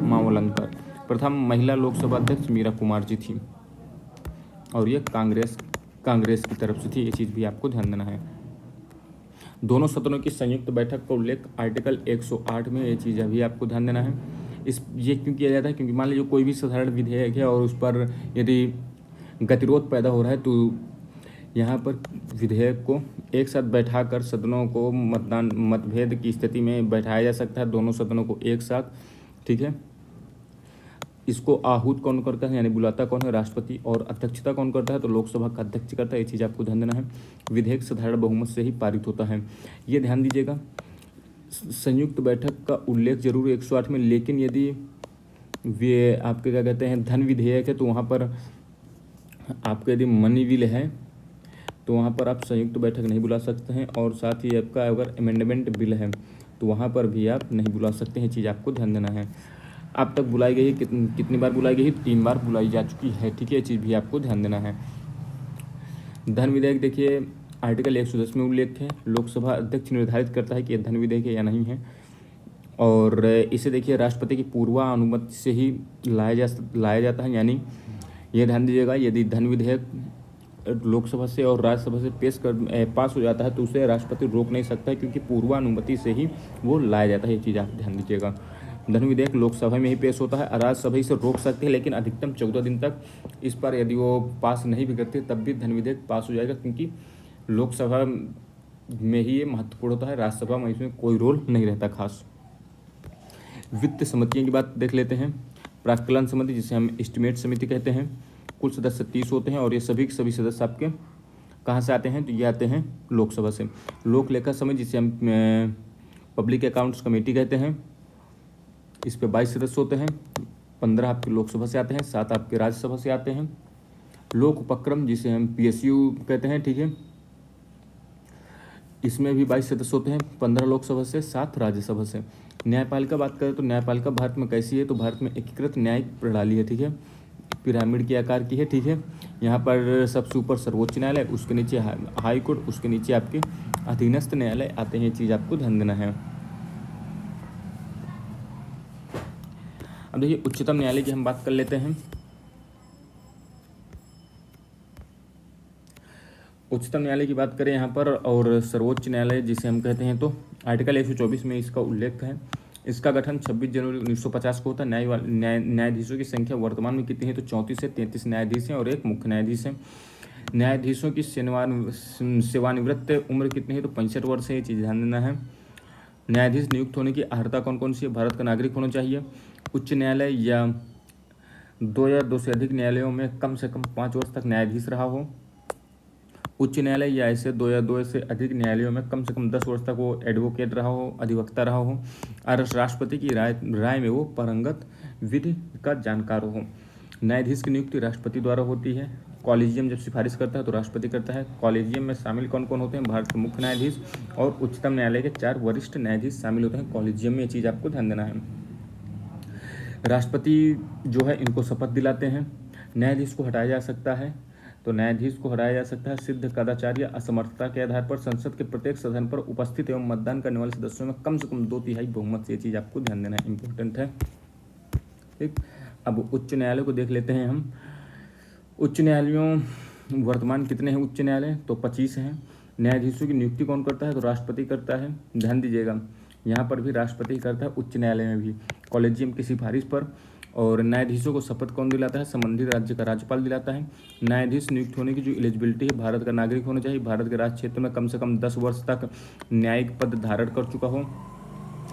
मावलंकर। प्रथम महिला लोकसभा अध्यक्ष मीरा कुमार जी थी, और ये कांग्रेस की तरफ से थी। ये चीज़ भी आपको ध्यान देना है। दोनों सदनों की संयुक्त बैठक का उल्लेख आर्टिकल 108 में। ये चीज़ अभी आपको ध्यान देना है। ये क्यों किया जाता है? क्योंकि मान लीजिए कोई भी साधारण विधेयक है और उस पर यदि गतिरोध पैदा हो रहा है, तो यहाँ पर विधेयक को एक साथ बैठाकर सदनों को मतभेद की स्थिति में बैठाया जा सकता है, दोनों सदनों को एक साथ। ठीक है, इसको आहूत कौन करता है, यानी बुलाता कौन है? राष्ट्रपति। और अध्यक्षता कौन करता है? तो लोकसभा का अध्यक्ष करता है। ये चीज़ आपको ध्यान देना है। विधेयक साधारण बहुमत से ही पारित होता है। ये ध्यान दीजिएगा, संयुक्त बैठक का उल्लेख जरूर 108 में, लेकिन यदि वे आपके क्या कहते हैं धन विधेयक है, तो वहाँ पर आपका यदि मनी बिल है तो वहाँ पर आप संयुक्त बैठक नहीं बुला सकते हैं। और साथ ही आपका अगर अमेंडमेंट बिल है तो वहाँ पर भी आप नहीं बुला सकते हैं। चीज़ आपको ध्यान देना है। अब तक बुलाई गई है, कितनी बार बुलाई गई? 3 बार बुलाई जा चुकी है। ठीक है, ये चीज़ भी आपको ध्यान देना है। धन विधेयक देखिए आर्टिकल 110 में उल्लेख है। लोकसभा अध्यक्ष निर्धारित करता है कि यह धन विधेयक है या नहीं है, और इसे देखिए राष्ट्रपति की पूर्वानुमति से ही लाया जाता है। यानी यह ध्यान दीजिएगा, यदि धन विधेयक लोकसभा से और राज्यसभा से पास हो जाता है तो उसे राष्ट्रपति रोक नहीं सकता है, क्योंकि पूर्वानुमति से ही वो लाया जाता है। ये चीज़ आप ध्यान दीजिएगा। धन विधेयक लोकसभा में ही पेश होता है, राज्यसभा इसे रोक सकते हैं, लेकिन अधिकतम 14 दिन तक इस पर यदि वो पास नहीं भी करते तब भी धन विधेयक पास हो जाएगा, क्योंकि लोकसभा में ही ये महत्वपूर्ण होता है, राज्यसभा में इसमें कोई रोल नहीं रहता खास। वित्त समितियों की बात देख लेते हैं। प्राक्कलन समिति, जिसे हम एस्टिमेट समिति कहते हैं, कुल सदस्य 30 होते हैं, और ये सभी सदस्य आपके कहाँ से आते हैं? तो ये आते हैं लोकसभा से। लोक लेखा समिति, जिसे हम पब्लिक अकाउंट्स कमेटी कहते हैं, इस पे 22 सदस्य होते हैं। 15 आपके लोकसभा से आते हैं, 7 आपके राज्यसभा से आते हैं। लोक उपक्रम, जिसे हम PSU कहते हैं, ठीक है, इसमें भी 22 सदस्य होते हैं। 15 लोकसभा से, 7 राज्यसभा से। न्यायपालिका बात करें तो न्यायपालिका भारत में कैसी है? तो भारत में एकीकृत न्यायिक प्रणाली है। ठीक है, पिरामिड के आकार की है। ठीक है, यहाँ पर सबसे ऊपर सर्वोच्च न्यायालय, उसके नीचे हाई कोर्ट, उसके नीचे आपके अधीनस्थ न्यायालय आते हैं। ये चीज़ आपको ध्यान देना है। अब देखिए उच्चतम न्यायालय की हम बात कर लेते हैं। उच्चतम न्यायालय की बात करें यहाँ पर और सर्वोच्च न्यायालय जिसे हम कहते हैं, तो आर्टिकल 124 में इसका उल्लेख है। इसका गठन 26 जनवरी 1950 को होता है। न्यायाधीशों की संख्या वर्तमान में कितनी है, तो 34 से 33 न्यायाधीश हैं और एक मुख्य न्यायाधीश है। न्यायाधीशों की सेवानिवृत्त उम्र कितनी है, तो 65 वर्ष है। ये चीज़ ध्यान देना है। न्यायाधीश नियुक्त होने की अर्हता कौन कौन सी है, भारत का नागरिक होना चाहिए, उच्च न्यायालय या दो से अधिक न्यायालयों में कम से कम 5 वर्ष तक न्यायाधीश रहा हो, उच्च न्यायालय या ऐसे दो से अधिक न्यायालयों में कम से कम 10 वर्ष तक वो एडवोकेट रहा हो, अधिवक्ता रहा हो, और राष्ट्रपति की राय में वो पारंगत विधि का जानकार हो। न्यायाधीश की नियुक्ति राष्ट्रपति द्वारा होती है। कॉलेजियम जब सिफारिश करता है तो राष्ट्रपति करता है। कॉलेजियम में शामिल कौन कौन होते हैं, भारत के मुख्य न्यायाधीश और उच्चतम न्यायालय के 4 वरिष्ठ न्यायाधीश शामिल होते हैं कॉलेजियम में। ये चीज़ आपको ध्यान देना है। राष्ट्रपति जो है इनको शपथ दिलाते हैं। न्यायाधीश को हटाया जा सकता है, तो न्यायाधीश को हटाया जा सकता है सिद्ध कदाचार या असमर्थता के आधार पर संसद के प्रत्येक सदन पर उपस्थित एवं मतदान करने वाले सदस्यों में कम से कम 2/3 बहुमत से। ये चीज़ आपको ध्यान देना है, इंपॉर्टेंट है। ठीक, अब उच्च न्यायालय को देख लेते हैं हम। उच्च न्यायालयों वर्तमान कितने हैं उच्च न्यायालय, तो 25 हैं। न्यायाधीशों की नियुक्ति कौन करता है, तो राष्ट्रपति करता है। ध्यान दीजिएगा, यहाँ पर भी राष्ट्रपति करता है, उच्च न्यायालय में भी कॉलेजियम की सिफारिश पर। और न्यायाधीशों को शपथ कौन दिलाता है, संबंधित राज्य का राज्यपाल दिलाता है। न्यायाधीश नियुक्त होने की जो एलिजिबिलिटी है, भारत का नागरिक होना चाहिए, भारत के राज क्षेत्र में कम से कम 10 वर्ष तक न्यायिक पद धारण कर चुका हो,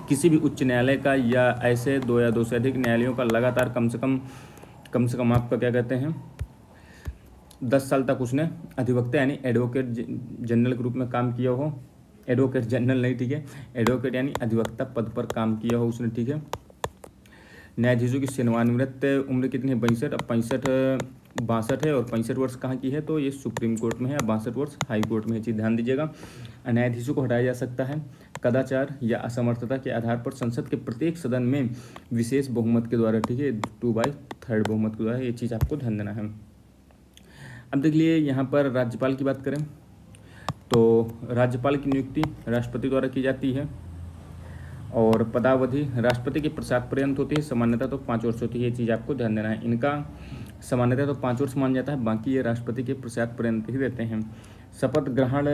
किसी भी उच्च न्यायालय का या ऐसे दो से अधिक न्यायालयों का लगातार कम से कम आपका क्या कहते हैं 10 साल तक उसने अधिवक्ता यानी एडवोकेट जनरल के रूप में काम किया हो। एडवोकेट जनरल नहीं, ठीक है, एडवोकेट यानी अधिवक्ता पद पर काम किया हो उसने, ठीक है। न्यायाधीशों की सेवानिवृत्त उम्र कितनी है, 62। अब 62 है और 65 वर्ष कहाँ की है, तो ये सुप्रीम कोर्ट में है। 62 वर्ष हाई कोर्ट में है, चीज़ ध्यान दीजिएगा। न्यायाधीशों को हटाया जा सकता है कदाचार या असमर्थता के आधार पर संसद के प्रत्येक सदन में विशेष बहुमत के द्वारा, ठीक है, 2/3 बहुमत के द्वारा। ये चीज़ आपको ध्यान देना है। अब देख लिए यहाँ पर राज्यपाल की बात करें तो राज्यपाल की नियुक्ति राष्ट्रपति द्वारा की जाती है और पदावधि राष्ट्रपति के प्रसाद पर्यंत होती है। सामान्यतः तो 5 वर्ष होती है, ये चीज़ आपको ध्यान देना है। इनका सामान्यतः तो 5 वर्ष मान जाता है, बाकी ये राष्ट्रपति के प्रसाद पर्यंत ही देते हैं। शपथ ग्रहण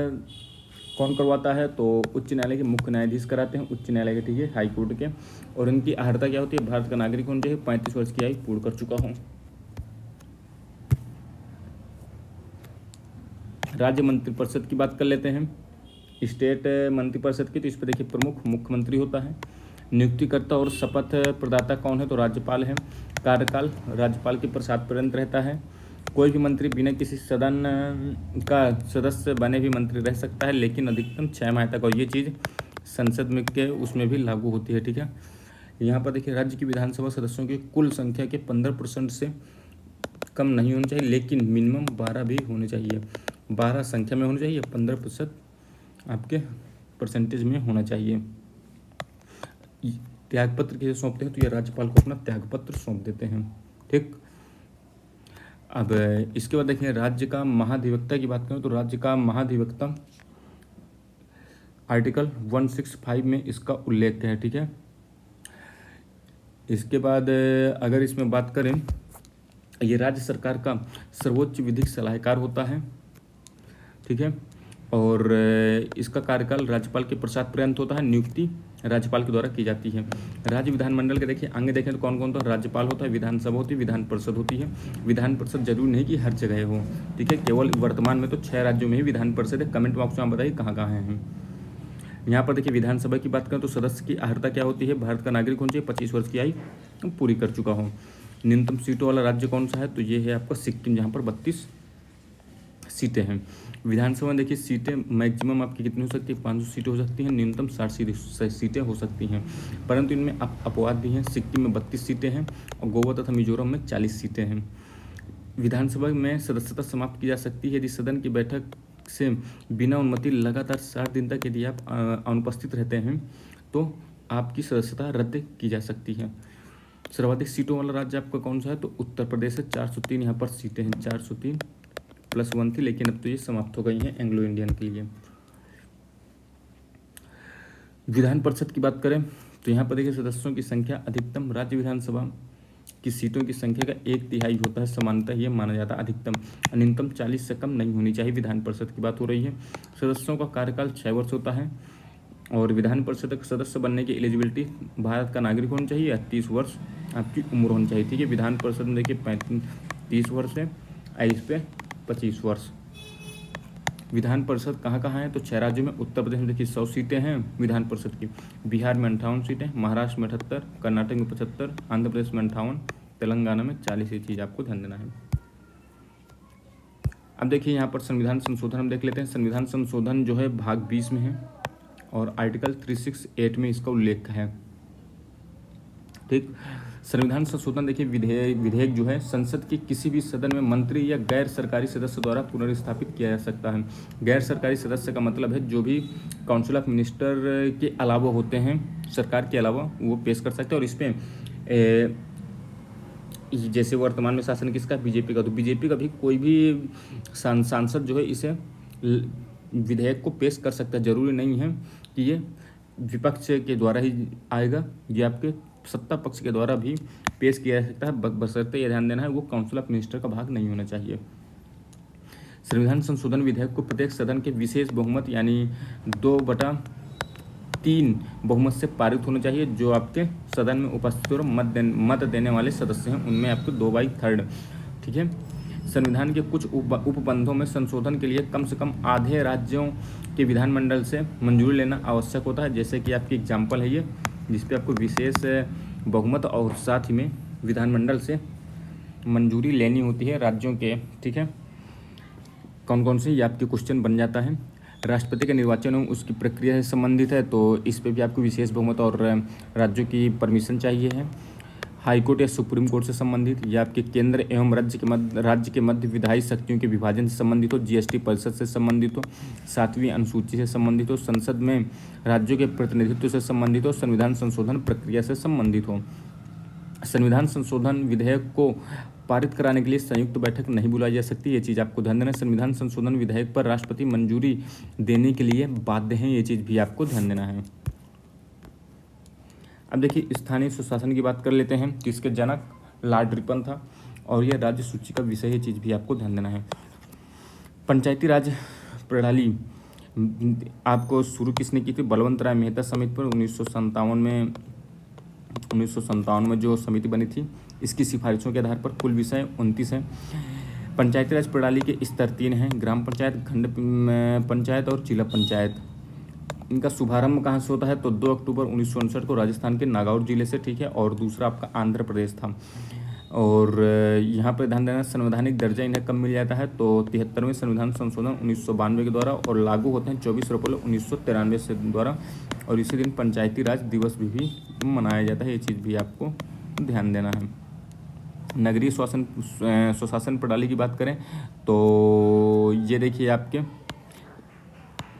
कौन करवाता है, तो उच्च न्यायालय के मुख्य न्यायाधीश कराते हैं, उच्च न्यायालय के, ठीक है, हाई कोर्ट के। और इनकी अर्हता क्या होती है, भारत का नागरिक होना चाहिए, 35 वर्ष की आयु पूर्ण कर चुका हो। राज्य मंत्रिपरिषद की बात कर लेते हैं। स्टेट मंत्रिपरिषद की, तो इस पर देखिए प्रमुख मुख्यमंत्री होता है। नियुक्तिकर्ता और शपथ प्रदाता कौन है, तो राज्यपाल है। कार्यकाल राज्यपाल के प्रसाद पर्यंत रहता है। कोई भी मंत्री बिना किसी सदन का सदस्य बने भी मंत्री रह सकता है, लेकिन अधिकतम 6 माह तक। और ये चीज़ संसद में के उसमें भी लागू होती है, ठीक है। यहाँ पर देखिए राज्य की विधानसभा सदस्यों की कुल संख्या के 15% से कम नहीं होनी चाहिए, लेकिन मिनिमम 12 भी होने चाहिए। 12 संख्या में होनी चाहिए, 15% आपके परसेंटेज में होना चाहिए। त्यागपत्र किसे सौंपते हैं, तो ये राज्यपाल को अपना त्यागपत्र सौंप देते हैं, ठीक। अब इसके बाद देखिए राज्य का महाधिवक्ता की बात करें तो राज्य का महाधिवक्ता आर्टिकल 165 में इसका उल्लेख है, ठीक है। इसके बाद अगर इसमें बात करें, ये राज्य सरकार का सर्वोच्च विधिक सलाहकार होता है, ठीक है। और इसका कार्यकाल राज्यपाल के प्रसाद पर्यंत होता है। नियुक्ति राज्यपाल के द्वारा की जाती है। राज्य विधानमंडल के देखिए अंग देखें तो कौन कौन, तो राज्यपाल होता है, विधानसभा होती है, विधान परिषद होती है। विधान परिषद जरूरी नहीं कि हर जगह हो, ठीक है, केवल वर्तमान में तो 6 राज्यों में ही विधान परिषद है। कमेंट बॉक्स में आप बताइए कहाँ कहाँ हैं। यहाँ पर देखिए विधानसभा की बात करें तो सदस्य की अर्हता क्या होती है, भारत का नागरिक होना चाहिए, 25 वर्ष की आयु पूरी कर चुका हो। न्यूनतम सीटों वाला राज्य कौन सा है, तो ये है आपका सिक्किम, जहाँ पर 32 सीटें हैं। विधानसभा में देखिए सीटें मैक्सिमम आपकी कितनी हो सकती है, 500 सीटें हो सकती हैं, न्यूनतम 60 सीटें हो सकती हैं, परंतु इनमें अपवाद भी हैं। सिक्किम में 32 सीटें हैं और गोवा तथा मिजोरम में 40 सीटें हैं। विधानसभा में सदस्यता समाप्त की जा सकती है यदि सदन की बैठक से बिना अनुमति लगातार 60 दिन तक यदि आप अनुपस्थित रहते हैं तो आपकी सदस्यता रद्द की जा सकती है। सर्वाधिक सीटों वाला राज्य आपका कौन सा है, तो उत्तर प्रदेश है, 403 यहाँ पर सीटें हैं, 403 +1 थी, लेकिन अब तो ये समाप्त हो गई हैं एंग्लो इंडियन के लिए। विधान परिषद की बात करें तो यहाँ पर देखिए सदस्यों की संख्या अधिकतम राज्य विधानसभा कि सीटों की संख्या का 1/3 होता है, सामान्यतः यह माना जाता है अधिकतम। न्यूनतम 40 से कम नहीं होनी चाहिए। विधान परिषद की बात हो रही है। सदस्यों का कार्यकाल 6 वर्ष होता है और विधान परिषद का सदस्य बनने की एलिजिबिलिटी भारत का नागरिक होना चाहिए या 30 वर्ष आपकी उम्र होनी चाहिए। ठीक है, विधान परिषद में देखिए 30 वर्ष है, इस पे 25 वर्ष। विधान परिषद कहाँ कहाँ है, तो 6 राज्यों में। उत्तर प्रदेश में देखिए 100 सीटें हैं विधान परिषद की, बिहार में 58 सीटें, महाराष्ट्र में 78, कर्नाटक में 75, आंध्र प्रदेश में 58, तेलंगाना में 40। ये चीज़ आपको ध्यान देना है। अब देखिए यहाँ पर संविधान संशोधन हम देख लेते हैं। संविधान संशोधन जो है भाग 20 में है और आर्टिकल 368 में इसका उल्लेख है। ठीक, संविधान संशोधन देखिए विधेयक जो है संसद के किसी भी सदन में मंत्री या गैर सरकारी सदस्य द्वारा पुनर्स्थापित किया जा सकता है। गैर सरकारी सदस्य का मतलब है जो भी काउंसिल ऑफ मिनिस्टर के अलावा होते हैं, सरकार के अलावा, वो पेश कर सकते हैं। और इस पर जैसे वर्तमान में शासन किसका, बीजेपी का, तो बीजेपी का भी कोई भी सांसद जो है इसे विधेयक को पेश कर सकता है। जरूरी नहीं है कि ये विपक्ष के द्वारा ही आएगा, ये आपके सत्ता पक्ष के द्वारा भी पेश किया जा सकता है, बशर्ते ये ध्यान देना है वो काउंसिल ऑफ मिनिस्टर का भाग नहीं होना चाहिए। संविधान संशोधन विधेयक को प्रत्येक सदन के विशेष बहुमत यानी 2/3 बहुमत से पारित होना चाहिए। जो आपके सदन में उपस्थित और मत देने वाले सदस्य हैं उनमें आपको 2/3। ठीक है, संविधान के कुछ उपबंधों में संशोधन के लिए कम से कम आधे राज्यों के विधानमंडल से मंजूरी लेना आवश्यक होता है। जैसे कि आपकी एग्जाम्पल है ये, जिसपे आपको विशेष बहुमत और साथ ही में विधानमंडल से मंजूरी लेनी होती है राज्यों के। ठीक है, कौन कौन से, ये आपके क्वेश्चन बन जाता है। राष्ट्रपति का निर्वाचन उसकी प्रक्रिया से संबंधित है, तो इस पे भी आपको विशेष बहुमत और राज्यों की परमिशन चाहिए है। हाईकोर्ट या सुप्रीम कोर्ट से संबंधित, या आपके केंद्र एवं राज्य के मध्य विधायी शक्तियों के विभाजन से संबंधित हो, जीएसटी परिषद से संबंधित हो, 7वीं अनुसूची से संबंधित हो, संसद में राज्यों के प्रतिनिधित्व से संबंधित हो, संविधान संशोधन प्रक्रिया से संबंधित हो। संविधान संशोधन विधेयक को पारित कराने के लिए संयुक्त बैठक नहीं बुलाई जा सकती, ये चीज़ आपको ध्यान देना है। संविधान संशोधन विधेयक पर राष्ट्रपति मंजूरी देने के लिए बाध्य हैं, ये चीज़ भी आपको ध्यान देना है। अब देखिए स्थानीय सुशासन की बात कर लेते हैं, जिसके जनक लॉर्ड रिपन था और यह राज्य सूची का विषय, ये चीज़ भी आपको ध्यान देना है। पंचायती राज प्रणाली आपको शुरू किसने की थी, बलवंत राय मेहता समिति पर 1957 में जो समिति बनी थी, इसकी सिफारिशों के आधार पर कुल विषय 29 हैं। पंचायती राज प्रणाली के स्तर 3 हैं, ग्राम पंचायत, खंड पंचायत और जिला पंचायत। इनका शुभारंभ कहाँ से होता है, तो 2 अक्टूबर 1959 को राजस्थान के नागौर जिले से। ठीक है, और दूसरा आपका आंध्र प्रदेश था। और यहाँ पर ध्यान देना, संवैधानिक दर्जा इन्हें कब मिल जाता है, तो 73वें संविधान संशोधन 1992 के द्वारा, और लागू होते हैं 24 अप्रैल 1993 से द्वारा। और इसी दिन पंचायती राज दिवस भी मनाया जाता है, ये चीज़ भी आपको ध्यान देना है। नगरीय स्वशासन प्रणाली की बात करें तो ये देखिए आपके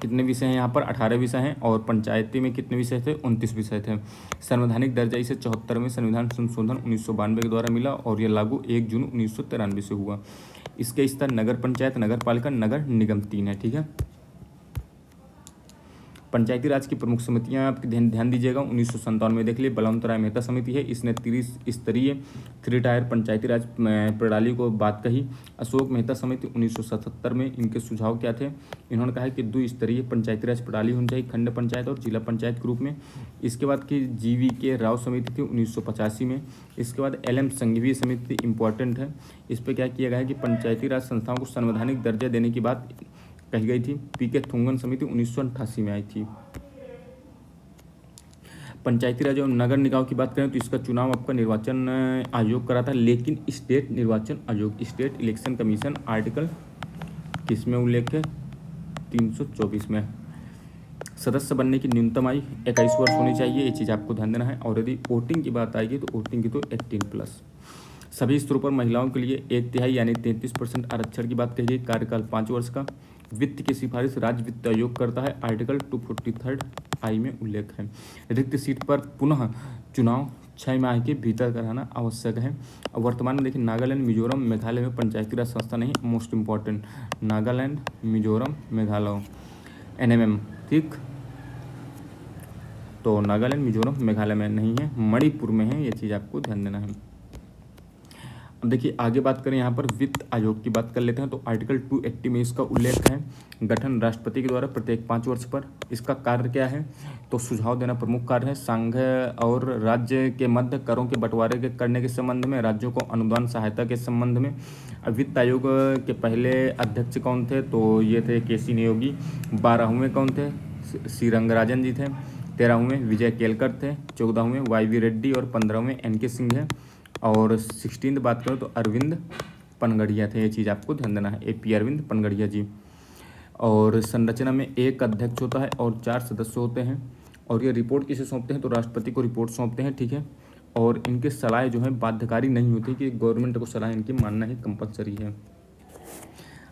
कितने विषय हैं, यहाँ पर 18 विषय हैं, और पंचायती में कितने विषय थे, 29 विषय थे। संवैधानिक दर्जा इसे 74वें संविधान संशोधन 1992 के द्वारा मिला और यह लागू 1 जून 1993 से हुआ। इसके स्तर नगर पंचायत, नगर पालिका, नगर निगम 3 है। ठीक है, पंचायती राज की प्रमुख समितियां आपकी ध्यान दीजिएगा। 1957 में देख लिए बलवंत राय मेहता समिति है, इसने 30 स्तरीय 3 टायर पंचायती राज प्रणाली को बात कही। अशोक मेहता समिति 1977 में, इनके सुझाव क्या थे, इन्होंने कहा कि 2 स्तरीय पंचायती राज प्रणाली होनी चाहिए, खंड पंचायत और जिला पंचायत के रूप में। इसके बाद की GVK राव समिति थी 1985 में। इसके बाद LM संघवी समिति इंपॉर्टेंट है, इस पर क्या किया गया है कि पंचायती राज संस्थाओं को संवैधानिक दर्जा देने की बात कही गई थी। PK थुंगन समिति 1988 में आई थी। पंचायती राज और नगर निकाय की बात करें तो इसका चुनाव आपका निर्वाचन आयोग कराता है, लेकिन स्टेट निर्वाचन आयोग, स्टेट इलेक्शन कमीशन, आर्टिकल किसमें उल्लेख है, 324 में। सदस्य बनने की न्यूनतम आयु 21 वर्ष होनी चाहिए, ये चीज़ आपको ध्यान देना है। और यदि वोटिंग की बात आएगी तो वोटिंग की तो 18+। सभी स्तरों पर महिलाओं के लिए 1/3 यानी 33% आरक्षण की बात कही गई। कार्यकाल 5 वर्ष का। वित्त की सिफारिश राज्य वित्त आयोग करता है, आर्टिकल 243 में उल्लेख है। रिक्त सीट पर पुनः चुनाव 6 माह के भीतर कराना आवश्यक है। अब वर्तमान में देखिए नागालैंड, मिजोरम, मेघालय में पंचायती राज संस्था नहीं, most important Nagaland, Mizoram, Meghalaya, NMM। ठीक, तो नागालैंड, मिजोरम, मेघालय में नहीं है, मणिपुर में है, ये चीज़ आपको ध्यान देना है। अब देखिए आगे बात करें यहाँ पर वित्त आयोग की बात कर लेते हैं। तो आर्टिकल 280 में इसका उल्लेख है, गठन राष्ट्रपति के द्वारा प्रत्येक 5 वर्ष पर। इसका कार्य क्या है? तो सुझाव देना प्रमुख कार्य है। संघ और राज्य के मध्य करों के बंटवारे के करने के संबंध में, राज्यों को अनुदान सहायता के संबंध में। वित्त आयोग के पहले अध्यक्ष कौन थे? तो ये थे केसी नियोगी। 12वें कौन थे? सी रंगराजन जी थे। 13वें विजय केलकर थे। 14वें वाई रेड्डी और 15वें एन.के. सिंह है। और 16 बात करो तो अरविंद पनगड़िया थे। ये चीज़ आपको ध्यान देना है, AP अरविंद पनगड़िया जी। और संरचना में एक अध्यक्ष होता है और 4 सदस्य होते हैं। और ये रिपोर्ट किसे सौंपते हैं? तो राष्ट्रपति को रिपोर्ट सौंपते हैं, ठीक है। और इनके सलाह जो है बाध्यकारी नहीं होती, कि गवर्नमेंट को सलाह इनकी मानना ही कंपलसरी है।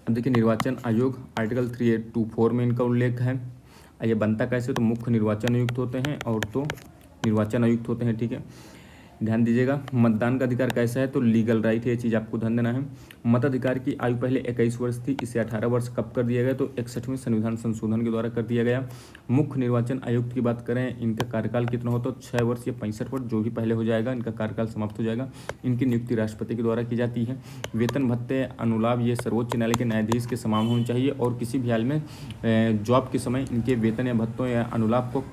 अब देखिए निर्वाचन आयोग आर्टिकल 3824 में इनका उल्लेख है। ये बनता कैसे? तो मुख्य निर्वाचन आयुक्त होते हैं और तो निर्वाचन आयुक्त होते हैं, ठीक है। ध्यान दीजिएगा। मतदान का अधिकार कैसा है? तो लीगल राइट है, ये चीज़ आपको ध्यान देना है। मताधिकार की आयु पहले 21 वर्ष थी, इसे 18 वर्ष कब कर दिया गया? तो 61वें संविधान संशोधन के द्वारा कर दिया गया। मुख्य निर्वाचन आयुक्त की बात करें, इनका कार्यकाल कितना होता है? 6 वर्ष या 65 वर्ष, जो भी पहले हो जाएगा इनका कार्यकाल समाप्त हो जाएगा। इनकी नियुक्ति राष्ट्रपति के द्वारा की जाती है। वेतन भत्ते अनुलाभ ये सर्वोच्च न्यायालय के न्यायाधीश के समान होने चाहिए, और किसी भी हाल में जॉब के समय इनके वेतन या भत्तों या अनुलाभ को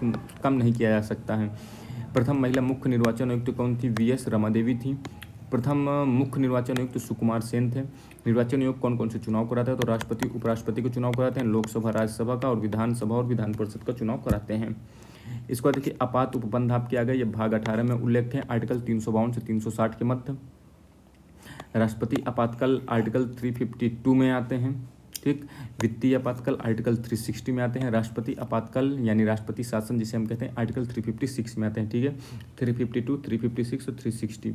कम नहीं किया जा सकता है। प्रथम महिला मुख्य निर्वाचन आयुक्त कौन थी? VS रमादेवी थी। प्रथम मुख्य निर्वाचन आयुक्त सुकुमार सेन थे। निर्वाचन आयोग कौन कौन से चुनाव कराता है? तो राष्ट्रपति उपराष्ट्रपति को चुनाव कराते हैं, लोकसभा राज्यसभा का, और विधानसभा और विधान परिषद का चुनाव कराते हैं। इसके बाद देखिए आपात उपबंध आपके आ गए, ये भाग 18 में उल्लेख है, आर्टिकल 352 से 360 के मध्य। राष्ट्रपति आपातकाल आर्टिकल 352 में आते हैं, ठीक। वित्तीय आपातकाल आर्टिकल 360 में आते हैं। राष्ट्रपति आपातकाल यानी राष्ट्रपति शासन जिसे हम कहते हैं आर्टिकल 356 में आते हैं, ठीक है। 352, 356 और 360।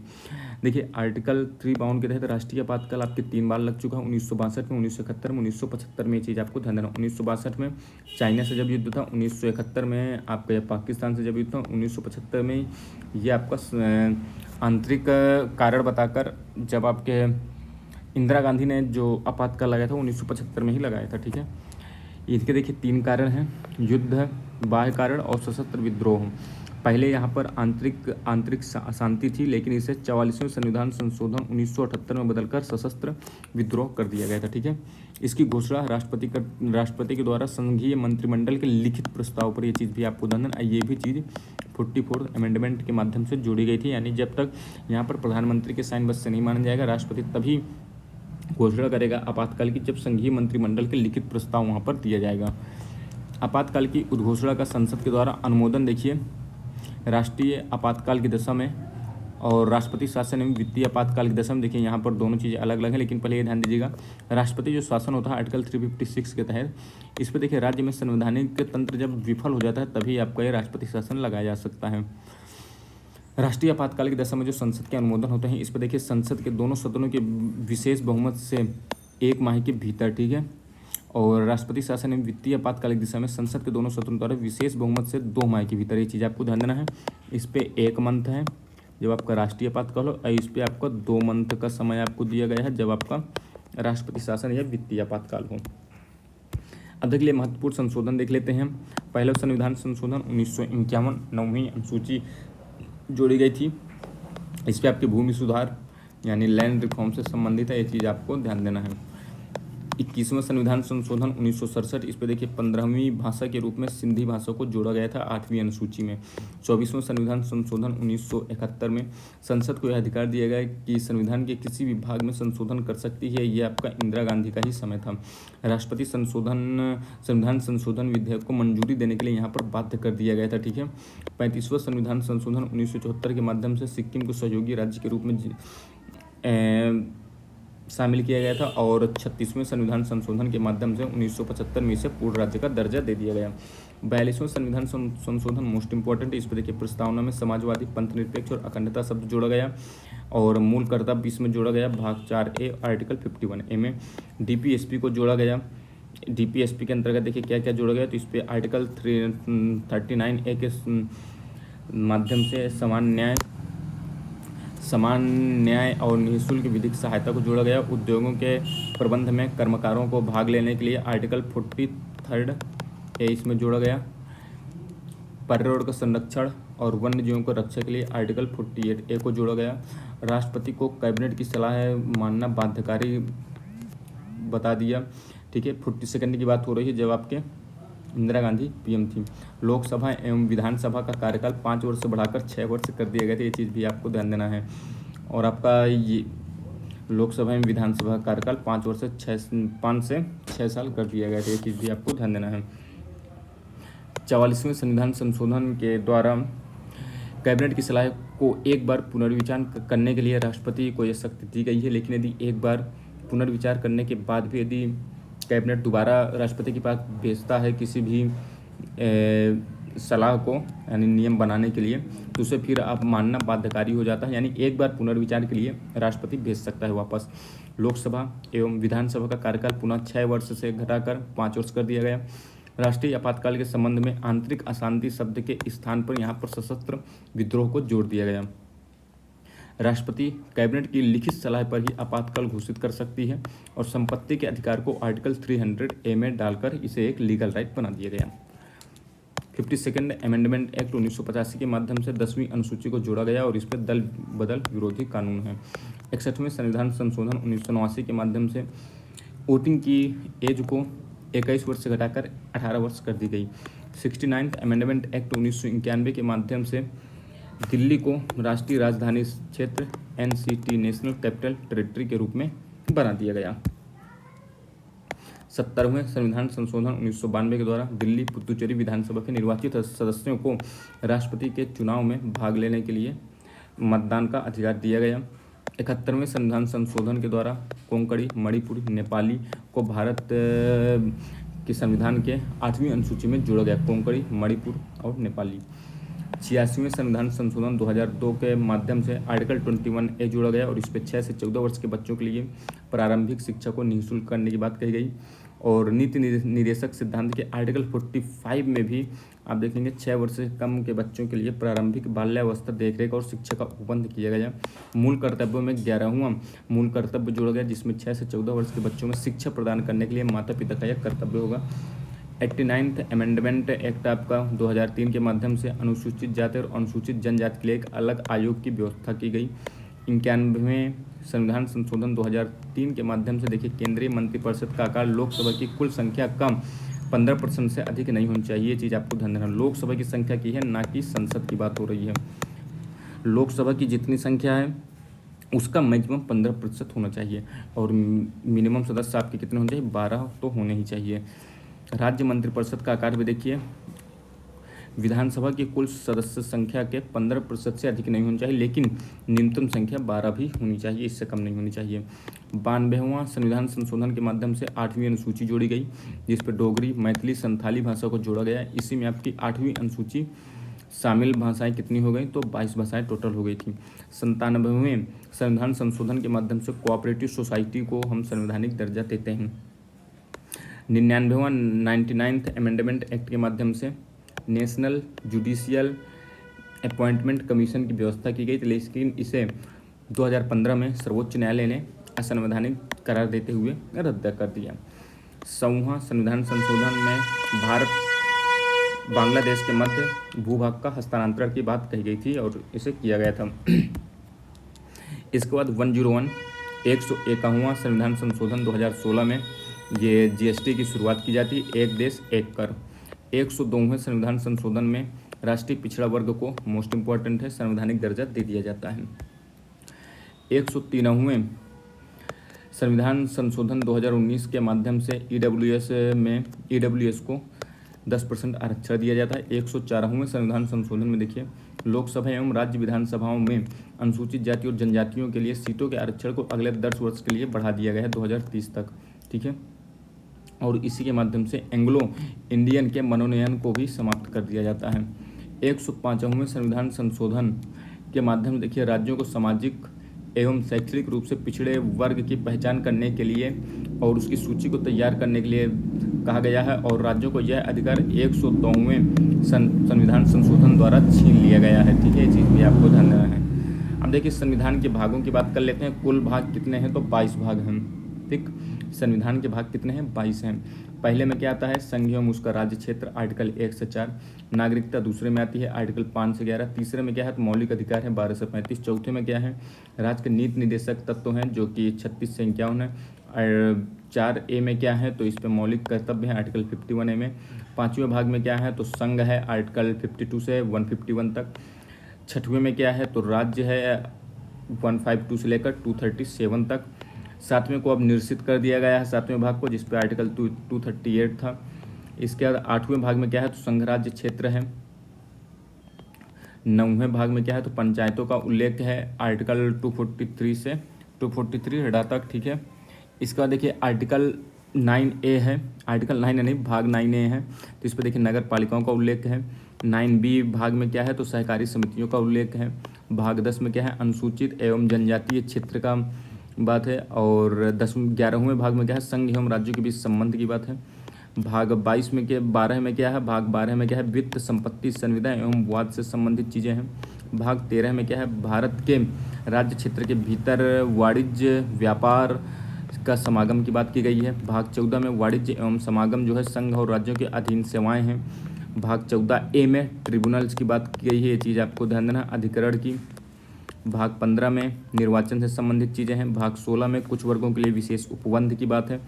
देखिए आर्टिकल 352 के तहत राष्ट्रीय आपातकाल आपके 3 बार लग चुका है, 1962 में, 1971 में, 1975 में। ये चीज़ आपको ध्यान देना। 1962 में चाइना से जब युद्ध था, 1971 में आपका पाकिस्तान से जब युद्ध था, 1975 में ये आपका आंतरिक कारण बताकर जब आपके इंदिरा गांधी ने जो आपातकाल लगाया था 1975 में ही लगाया था, ठीक है। इसके देखिए 3 कारण हैं, युद्ध, बाह्य कारण और सशस्त्र विद्रोह। पहले यहाँ पर आंतरिक शांति थी, लेकिन इसे 44वें संविधान संशोधन 1978 में बदलकर सशस्त्र विद्रोह कर दिया गया था, ठीक है। इसकी घोषणा राष्ट्रपति के द्वारा संघीय मंत्रिमंडल के लिखित प्रस्ताव पर, ये चीज़ भी आपको ध्यान देना। ये भी चीज़ 44 अमेंडमेंट के माध्यम से जोड़ी गई थी, यानी जब तक यहाँ पर प्रधानमंत्री के साइन बस से नहीं माना जाएगा, राष्ट्रपति तभी घोषणा करेगा आपातकाल की, जब संघीय मंत्रिमंडल के लिखित प्रस्ताव वहाँ पर दिया जाएगा। आपातकाल की उद्घोषणा का संसद के द्वारा अनुमोदन देखिए राष्ट्रीय आपातकाल की दशा में और राष्ट्रपति शासन एवं वित्तीय आपातकाल की दशा में। देखिए यहाँ पर दोनों चीज़ें अलग अलग हैं, लेकिन पहले ये ध्यान दीजिएगा राष्ट्रपति जो शासन होता है आर्टिकल 356 के तहत, इस पर देखिए राज्य में संवैधानिक तंत्र जब विफल हो जाता है तभी आपका ये राष्ट्रपति शासन लगाया जा सकता है। राष्ट्रीय आपातकाल की दशा में जो संसद के अनुमोदन होते हैं, इस पर देखिए संसद के दोनों सदनों के विशेष बहुमत से 1 माह के भीतर, ठीक है। और राष्ट्रपति शासन एवं वित्तीय आपातकालिक दिशा में संसद के दोनों सदनों द्वारा विशेष बहुमत से 2 माह के भीतर, ये चीज़ आपको ध्यान देना है। इस पर 1 मंथ है जब आपका राष्ट्रीय आपातकाल हो, और इस पर आपका 2 मंथ का समय आपको दिया गया है जब आपका राष्ट्रपति शासन या वित्तीय आपातकाल हो। अब देख लिए महत्वपूर्ण संशोधन देख लेते हैं। पहला संविधान संशोधन 1951, 9वीं अनुसूची जोड़ी गई थी। इस पर आपके भूमि सुधार यानी लैंड रिफॉर्म से संबंधित है, ये चीज़ आपको ध्यान देना है। 21वां संविधान संशोधन 1967, इस पर देखिए 15वीं भाषा के रूप में सिंधी भाषा को जोड़ा गया था 8वीं अनुसूची में। 24वां संविधान संशोधन 1971 में संसद को यह अधिकार दिया गया कि संविधान के किसी भी भाग में संशोधन कर सकती है, ये आपका इंदिरा गांधी का ही समय था। राष्ट्रपति संविधान संशोधन विधेयक को मंजूरी देने के लिए यहाँ पर बाध्य कर दिया गया था, ठीक है। 35वां संविधान संशोधन 1974 के माध्यम से सिक्किम को सहयोगी राज्य के रूप में शामिल किया गया था, और 36वें संविधान संशोधन के माध्यम से 1975 में इसे पूर्ण राज्य का दर्जा दे दिया गया। 42वां संविधान संशोधन मोस्ट इंपॉर्टेंट, इस पर देखिए प्रस्तावना में समाजवादी, पंथनिरपेक्ष और अखंडता शब्द जोड़ा गया, और मूल कर्तव्य इसमें जोड़ा गया। भाग 4A आर्टिकल 51A में DPSP को जोड़ा गया। DPSP के अंतर्गत देखिए क्या क्या जोड़ा गया, तो इस पर आर्टिकल 39A के माध्यम से समान न्याय और निःशुल्क विधिक सहायता को जोड़ा गया। उद्योगों के प्रबंध में कर्मकारों को भाग लेने के लिए आर्टिकल 43A इसमें जोड़ा गया। पर्यावरण का संरक्षण और वन्य जीवों को रक्षा के लिए आर्टिकल 48A को जोड़ा गया। राष्ट्रपति को कैबिनेट की सलाह मानना बाध्यकारी बता दिया। ठीक है, 42 की बात हो रही है जब आपके इंदिरा गांधी पीएम थी। लोकसभा एवं विधानसभा का कार्यकाल 5 वर्ष से बढ़ाकर 6 वर्ष कर दिए गए थे, ये चीज़ भी आपको ध्यान देना है। और आपका ये लोकसभा एवं विधानसभा का कार्यकाल 5 से 6 साल कर दिया गया था, ये चीज़ भी आपको ध्यान देना है। 44वें संविधान संशोधन के द्वारा कैबिनेट की सलाह को एक बार पुनर्विचार करने के लिए राष्ट्रपति को यह शक्ति दी गई है। लेकिन यदि एक बार पुनर्विचार करने के बाद भी यदि कैबिनेट दोबारा राष्ट्रपति के पास भेजता है किसी भी सलाह को यानी नियम बनाने के लिए, तो उसे फिर आप मानना बाध्यकारी हो जाता है। यानी एक बार पुनर्विचार के लिए राष्ट्रपति भेज सकता है वापस। लोकसभा एवं विधानसभा का कार्यकाल पुनः 6 वर्ष से घटाकर 5 वर्ष कर दिया गया। राष्ट्रीय आपातकाल के संबंध में आंतरिक अशांति शब्द के स्थान पर यहाँ पर सशस्त्र विद्रोह को जोड़ दिया गया। राष्ट्रपति कैबिनेट की लिखित सलाह पर ही आपातकाल घोषित कर सकती है और संपत्ति के अधिकार को आर्टिकल 300A में डालकर इसे एक लीगल राइट बना दिया गया। 52nd अमेंडमेंट एक्ट 1985 के माध्यम से 10वीं अनुसूची को जोड़ा गया और इसमें दल बदल विरोधी कानून है। 61वें संविधान संशोधन 1989 के माध्यम से वोटिंग की एज को 21 वर्ष से घटाकर 18 वर्ष कर दी गई। 69th अमेंडमेंट एक्ट 1991 के माध्यम से दिल्ली को राष्ट्रीय राजधानी क्षेत्र NCT नेशनल कैपिटल टेरिटरी के रूप में बना दिया गया। 70वें संविधान संशोधन 1992 के द्वारा दिल्ली पुदुचेरी विधानसभा के निर्वाचित सदस्यों को राष्ट्रपति के चुनाव में भाग लेने के लिए मतदान का अधिकार दिया गया। 71वें संविधान संशोधन के द्वारा कोंकणी, मणिपुरी, नेपाली को भारत के संविधान के 8वीं अनुसूची में जोड़ा गया। कोंकणी, मणिपुर और नेपाली। 86वें संविधान संशोधन 2002 के माध्यम से आर्टिकल 21A जोड़ा गया और इस पर 6 से 14 वर्ष के बच्चों के लिए प्रारंभिक शिक्षा को निःशुल्क करने की बात कही गई। और नीति निर्देशक सिद्धांत के आर्टिकल 45 में भी आप देखेंगे 6 वर्ष से कम के बच्चों के लिए प्रारंभिक बाल्यावस्था देखरेख और शिक्षा का उपबंध किया गया। मूल कर्तव्यों में 11वां मूल कर्तव्य जोड़ा गया जिसमें 6 से 14 वर्ष के बच्चों में शिक्षा प्रदान करने के लिए माता पिता का यह कर्तव्य होगा। 89th अमेंडमेंट एक्ट आपका 2003 के माध्यम से अनुसूचित जाति और अनुसूचित जनजाति के लिए एक अलग आयोग की व्यवस्था की गई। 91वें संविधान संशोधन 2003 के माध्यम से देखिए केंद्रीय मंत्रिपरिषद का आकार लोकसभा की कुल संख्या कम 15% से अधिक नहीं होनी चाहिए, ये चीज़ आपको ध्यान देना। लोकसभा की संख्या की है, ना कि संसद की बात हो रही है। लोकसभा की जितनी संख्या है उसका मैक्सिमम 15% होना चाहिए और मिनिमम सदस्य आपके कितने होने चाहिए, 12 तो होने ही चाहिए। राज्य मंत्रिपरिषद का आकार भी देखिए, विधानसभा की कुल सदस्य संख्या के 15% से अधिक नहीं होनी चाहिए, लेकिन न्यूनतम संख्या 12 भी होनी चाहिए, इससे कम नहीं होनी चाहिए। 92वां संविधान संशोधन के माध्यम से 8वीं अनुसूची जोड़ी गई जिस पर डोगरी, मैथिली, संथाली भाषा को जोड़ा गया। इसी में आपकी 8वीं अनुसूची शामिल भाषाएं कितनी हो गई, तो 22 भाषाएं टोटल हो गई थी। 97वें संविधान संशोधन के माध्यम से कोऑपरेटिव सोसाइटी को हम संवैधानिक दर्जा देते हैं। 99th अमेंडमेंट एक्ट के माध्यम से नेशनल जुडिशियल अपॉइंटमेंट कमीशन की व्यवस्था की गई, लेकिन इसे 2015 में सर्वोच्च न्यायालय ने असंवैधानिक करार देते हुए रद्द कर दिया। 100वां संविधान संशोधन में भारत बांग्लादेश के मध्य भूभाग का हस्तांतरण की बात कही गई थी और इसे किया गया था। इसके बाद 101वां संविधान संशोधन 2016 में ये GST की शुरुआत की जाती है, एक देश एक कर। 102वें संविधान संशोधन में राष्ट्रीय पिछड़ा वर्ग को मोस्ट इम्पॉर्टेंट है संवैधानिक दर्जा दे दिया जाता है। 103वें संविधान संशोधन 2019 के माध्यम से EWS को 10% आरक्षण दिया जाता है। 104वें संविधान संशोधन में देखिए लोकसभा एवं राज्य विधानसभाओं में अनुसूचित जाति और जनजातियों के लिए सीटों के आरक्षण को अगले 10 वर्ष के लिए बढ़ा दिया गया है 2030 तक, ठीक है। और इसी के माध्यम से एंग्लो इंडियन के मनोनयन को भी समाप्त कर दिया जाता है। 105वें संविधान संशोधन के माध्यम से देखिए राज्यों को सामाजिक एवं शैक्षणिक रूप से पिछड़े वर्ग की पहचान करने के लिए और उसकी सूची को तैयार करने के लिए कहा गया है और राज्यों को यह अधिकार 102वें संविधान संशोधन द्वारा छीन लिया गया है, ठीक है। ये चीज़ भी आपको ध्यान देना है। अब देखिए संविधान के भागों की बात कर लेते हैं। कुल भाग कितने हैं, तो 22 भाग हैं। ठीक। संविधान के भाग कितने हैं? 22 हैं। पहले में क्या आता है? संघ एवं उसका राज्य क्षेत्र, आर्टिकल 1 से 4। नागरिकता दूसरे में आती है, आर्टिकल 5 से 11। तीसरे में क्या है? तो मौलिक अधिकार है, 12 से 35। चौथे में क्या है? राज्य के नीति निर्देशक तत्व हैं, जो कि 36 से 51 है। और 4A में क्या है? तो इस पर मौलिक कर्तव्य है, आर्टिकल 51A में। पाँचवें भाग में क्या है? तो संघ है, आर्टिकल 52 से 151 तक। छठवें में क्या है? तो राज्य है, 152 से लेकर 237 तक। सातवें को अब निरसित कर दिया गया है, सातवें भाग को, जिस पे आर्टिकल 238 था। इसके बाद आठवें भाग में क्या है? तो संघ राज्य क्षेत्र है। नौवें भाग में क्या है? तो पंचायतों का उल्लेख है, आर्टिकल 243 से 243 हटा तक, ठीक है। इसके बाद देखिए आर्टिकल 9A है, आर्टिकल 9 नहीं, भाग 9A है, तो इस पर देखिए नगर पालिकाओं का उल्लेख है। 9B भाग में क्या है? तो सहकारी समितियों का उल्लेख है। भाग 10 में क्या है? अनुसूचित एवं जनजातीय क्षेत्र का बात है। और 11वें भाग में क्या है? संघ एवं राज्यों के बीच संबंध की बात है। भाग 22 में क्या? 12 में क्या है? भाग 12 में क्या है? वित्त, संपत्ति, संविदा एवं वाद से संबंधित चीज़ें हैं। भाग 13 में क्या है? भारत के राज्य क्षेत्र के भीतर वाणिज्य व्यापार का समागम की बात की गई है। भाग 14 में वाणिज्य एवं समागम जो है संघ और राज्यों के अधीन सेवाएं हैं। भाग 14A में ट्रिब्यूनल्स की बात की गई है, ये चीज़ आपको ध्यान देना, अधिकरण की। भाग 15 में निर्वाचन से संबंधित चीज़ें हैं। भाग 16 में कुछ वर्गों के लिए विशेष उपबंध की बात है।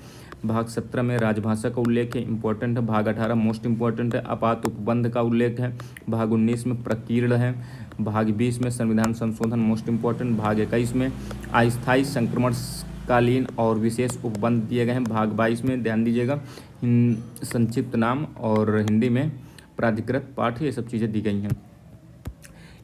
भाग 17 में राजभाषा का उल्लेख है, इंपॉर्टेंट है। भाग 18 मोस्ट इंपॉर्टेंट है, आपात उपबंध का उल्लेख है। भाग 19 में प्रकीर्ण है। भाग 20 में संविधान संशोधन, मोस्ट इंपॉर्टेंट। भाग 21 में अस्थायी संक्रमणकालीन और विशेष उपबंध दिए गए हैं। भाग 22 में ध्यान दीजिएगा संक्षिप्त नाम और हिंदी में प्राधिकृत पाठ, ये सब चीज़ें दी गई हैं।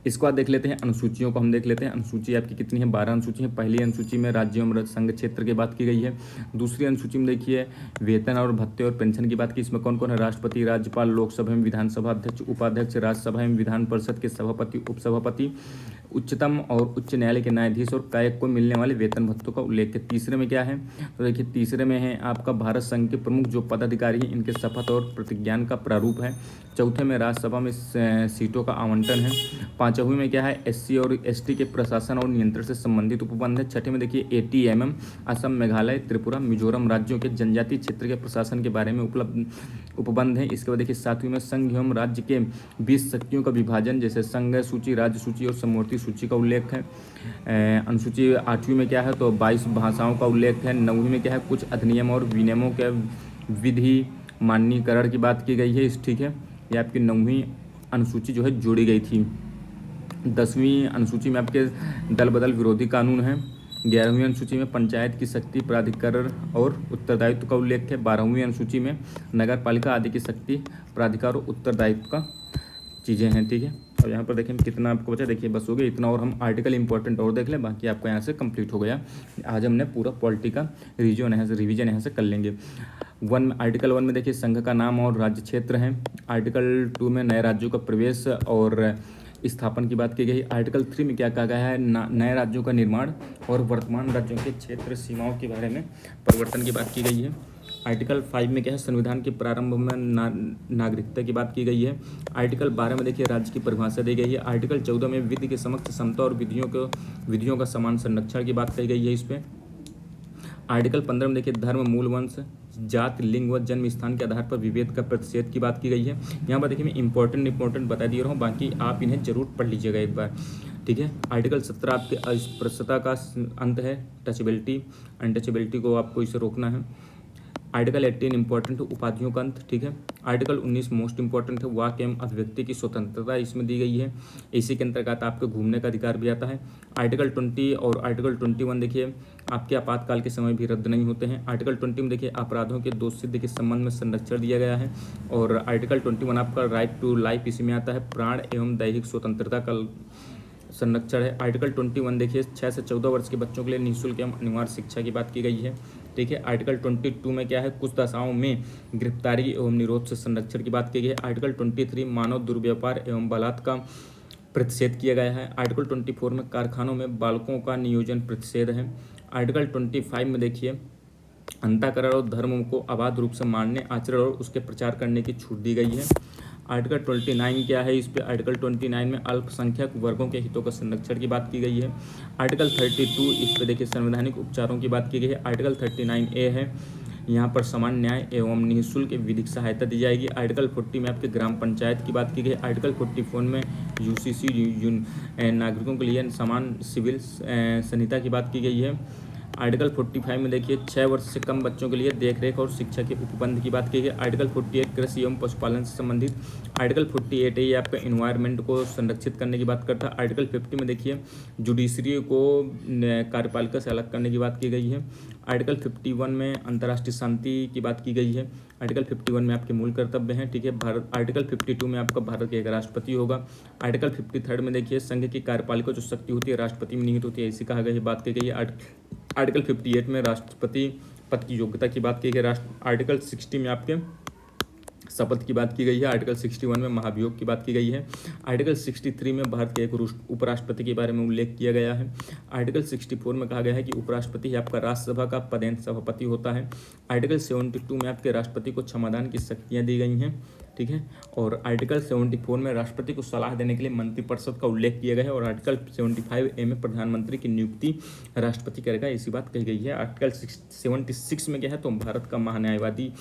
इसके बाद देख लेते हैं अनुसूचियों को, हम देख लेते हैं अनुसूची आपकी कितनी है? 12 अनुसूची है। पहली अनुसूची में राज्य एवं संघ क्षेत्र की बात की गई है। दूसरी अनुसूची में देखिए वेतन और भत्ते और पेंशन की बात की। इसमें कौन कौन है? राष्ट्रपति, राज्यपाल, लोकसभा एवं विधानसभा अध्यक्ष, उपाध्यक्ष, राज्यसभा एवं विधान परिषद के सभापति, उपसभापति, उच्चतम और उच्च न्यायालय के न्यायाधीश और कायक को मिलने वाले वेतन भत्तों का उल्लेख है। तीसरे में क्या है? तो देखिए तीसरे में है आपका भारत संघ के प्रमुख जो पदाधिकारी हैं, इनके शपथ और प्रतिज्ञान का प्रारूप है। चौथे में राज्यसभा में सीटों का आवंटन है। पाँचवीं में क्या है? SC और ST के प्रशासन और नियंत्रण से संबंधित उपबंध है। छठे में देखिए ATMM, असम, मेघालय, त्रिपुरा, मिजोरम राज्यों के जनजातीय क्षेत्र के प्रशासन के बारे में उपलब्ध उपबंध है। इसके बाद देखिए सातवीं में संघ एवं राज्य के 20 शक्तियों का विभाजन, जैसे संघ सूची, राज्य सूची और समवर्ती सूची का उल्लेख है। अनुसूची 8वीं में क्या है? तो 22 भाषाओं का उल्लेख है। 9वीं में क्या है? कुछ अधिनियम और विनियमों के विधि मान्यीकरण की बात की गई है, ठीक है। ये आपकी 9वीं अनुसूची जो है जोड़ी गई थी। 10वीं अनुसूची में आपके दल बदल विरोधी कानून है। 11वीं अनुसूची में पंचायत की शक्ति, प्राधिकरण और उत्तरदायित्व का उल्लेख है। 12वीं अनुसूची में नगर पालिका आदि की शक्ति, प्राधिकार और उत्तरदायित्व का चीज़ें हैं, ठीक है। और यहाँ पर देखें कितना आपको बचा, देखिए बस हो गया इतना, और हम आर्टिकल इंपॉर्टेंट और देख लें, बाकी आपका यहाँ से कंप्लीट हो गया। आज हमने पूरा पॉलिटी का रिवीजन यहाँ से कर लेंगे। आर्टिकल 1 में देखिए संघ का नाम और राज्य क्षेत्र है। आर्टिकल 2 में नए राज्यों का प्रवेश और स्थापन की बात की गई। आर्टिकल 3 में क्या कहा गया है? नए राज्यों का निर्माण और वर्तमान राज्यों के क्षेत्र सीमाओं के बारे में परिवर्तन की बात की गई है। आर्टिकल 5 में क्या है? संविधान के प्रारंभ में नागरिकता की बात की गई है। आर्टिकल 12 में देखिए राज्य की परिभाषा दी गई है। आर्टिकल 14 में विधि के समक्ष समता और विधियों का समान संरक्षण की बात कही गई है इस पर। आर्टिकल 15 में देखिए धर्म, मूल वंश, जाति, लिंग व जन्म स्थान के आधार पर विभेद का प्रतिषेध की बात की गई है। यहाँ पर देखिए मैं इंपॉर्टेंट बता दिया रहा हूँ, बाकी आप इन्हें जरूर पढ़ लीजिएगा एक बार, ठीक है। आर्टिकल 17 आपके अस्पृश्यता का अंत है, टचेबिलिटी, अनटचेबिलिटी को आपको इसे रोकना है। आर्टिकल 18 इंपॉर्टेंट है, उपाधियों का अंत, ठीक है। आर्टिकल 19 मोस्ट इंपॉर्टेंट है, वाक एवं अभिव्यक्ति की स्वतंत्रता इसमें दी गई है। इसी के अंतर्गत आपके घूमने का अधिकार भी आता है। आर्टिकल 20 और आर्टिकल 21 देखिए आपके आपातकाल के समय भी रद्द नहीं होते हैं। आर्टिकल 20 में देखिए अपराधों के दोष सिद्ध के संबंध में संरक्षण दिया गया है। और आर्टिकल 21 आपका राइट टू लाइफ इसी में आता है, प्राण एवं दैहिक स्वतंत्रता का संरक्षण है। आर्टिकल 21 देखिए 6 से 14 वर्ष के बच्चों के लिए निःशुल्क एवं अनिवार्य शिक्षा की बात की गई है, ठीक है। आर्टिकल 22 में क्या है? कुछ दशाओं में गिरफ्तारी एवं निरोध से संरक्षण की बात की गई है। आर्टिकल 23 मानव दुर्व्यापार एवं बलात्कार का प्रतिषेध किया गया है। आर्टिकल 24 में कारखानों में बालकों का नियोजन प्रतिषेध है। आर्टिकल 25 में देखिए अंतःकरण और धर्म को अबाध रूप से मानने, आचरण और उसके प्रचार करने की छूट दी गई है। आर्टिकल 29 क्या है इस पे, आर्टिकल 29 में अल्पसंख्यक वर्गों के हितों का संरक्षण की बात की गई है। आर्टिकल 32 इस पे देखिए संवैधानिक उपचारों की बात की गई है। आर्टिकल 39A है, यहाँ पर समान न्याय एवं निःशुल्क विधिक सहायता दी जाएगी। आर्टिकल 40 में आपके ग्राम पंचायत की बात की गई। आर्टिकल 44 में यूसीसी नागरिकों के लिए समान सिविल संहिता की बात की गई है। आर्टिकल 45 में देखिए 6 वर्ष से कम बच्चों के लिए देखरेख और शिक्षा के उपबंध की बात की गई। आर्टिकल 48 कृषि एवं पशुपालन से संबंधित। आर्टिकल 48 ये आपका इन्वायरमेंट को संरक्षित करने की बात करता है। आर्टिकल 50 में देखिए जुडिशरी को कार्यपालिका से अलग करने की बात की गई है। आर्टिकल 51 में अंतर्राष्ट्रीय शांति की बात की गई है। आर्टिकल 51 में आपके मूल कर्तव्य हैं, ठीक है। भारत आर्टिकल 52 में आपका भारत का एक राष्ट्रपति होगा। आर्टिकल 53 में देखिए संघ की कार्यपालिका जो शक्ति होती है राष्ट्रपति में निहित होती है, ऐसी कहा गया है, बात की गई है। आर्टिकल 58 में राष्ट्रपति पद की योग्यता की बात की गई। आर्टिकल 60 में आपके शपथ की बात की गई है। आर्टिकल 61 में महाभियोग की बात की गई है। आर्टिकल 63 में भारत के एक उपराष्ट्रपति के बारे में उल्लेख किया गया है। आर्टिकल 64 में कहा गया है कि उपराष्ट्रपति ही आपका राज्यसभा का पदेन सभापति होता है। आर्टिकल 72 में आपके राष्ट्रपति को क्षमादान की शक्तियाँ दी गई हैं, ठीक है। और आर्टिकल 74 में राष्ट्रपति को सलाह देने के लिए मंत्रिपरिषद का उल्लेख किया गया है। और आर्टिकल 75A में प्रधानमंत्री की नियुक्ति राष्ट्रपति करेगा, ऐसी बात कही गई है। आर्टिकल 76 में क्या है तो भारत का महान्यायवादी,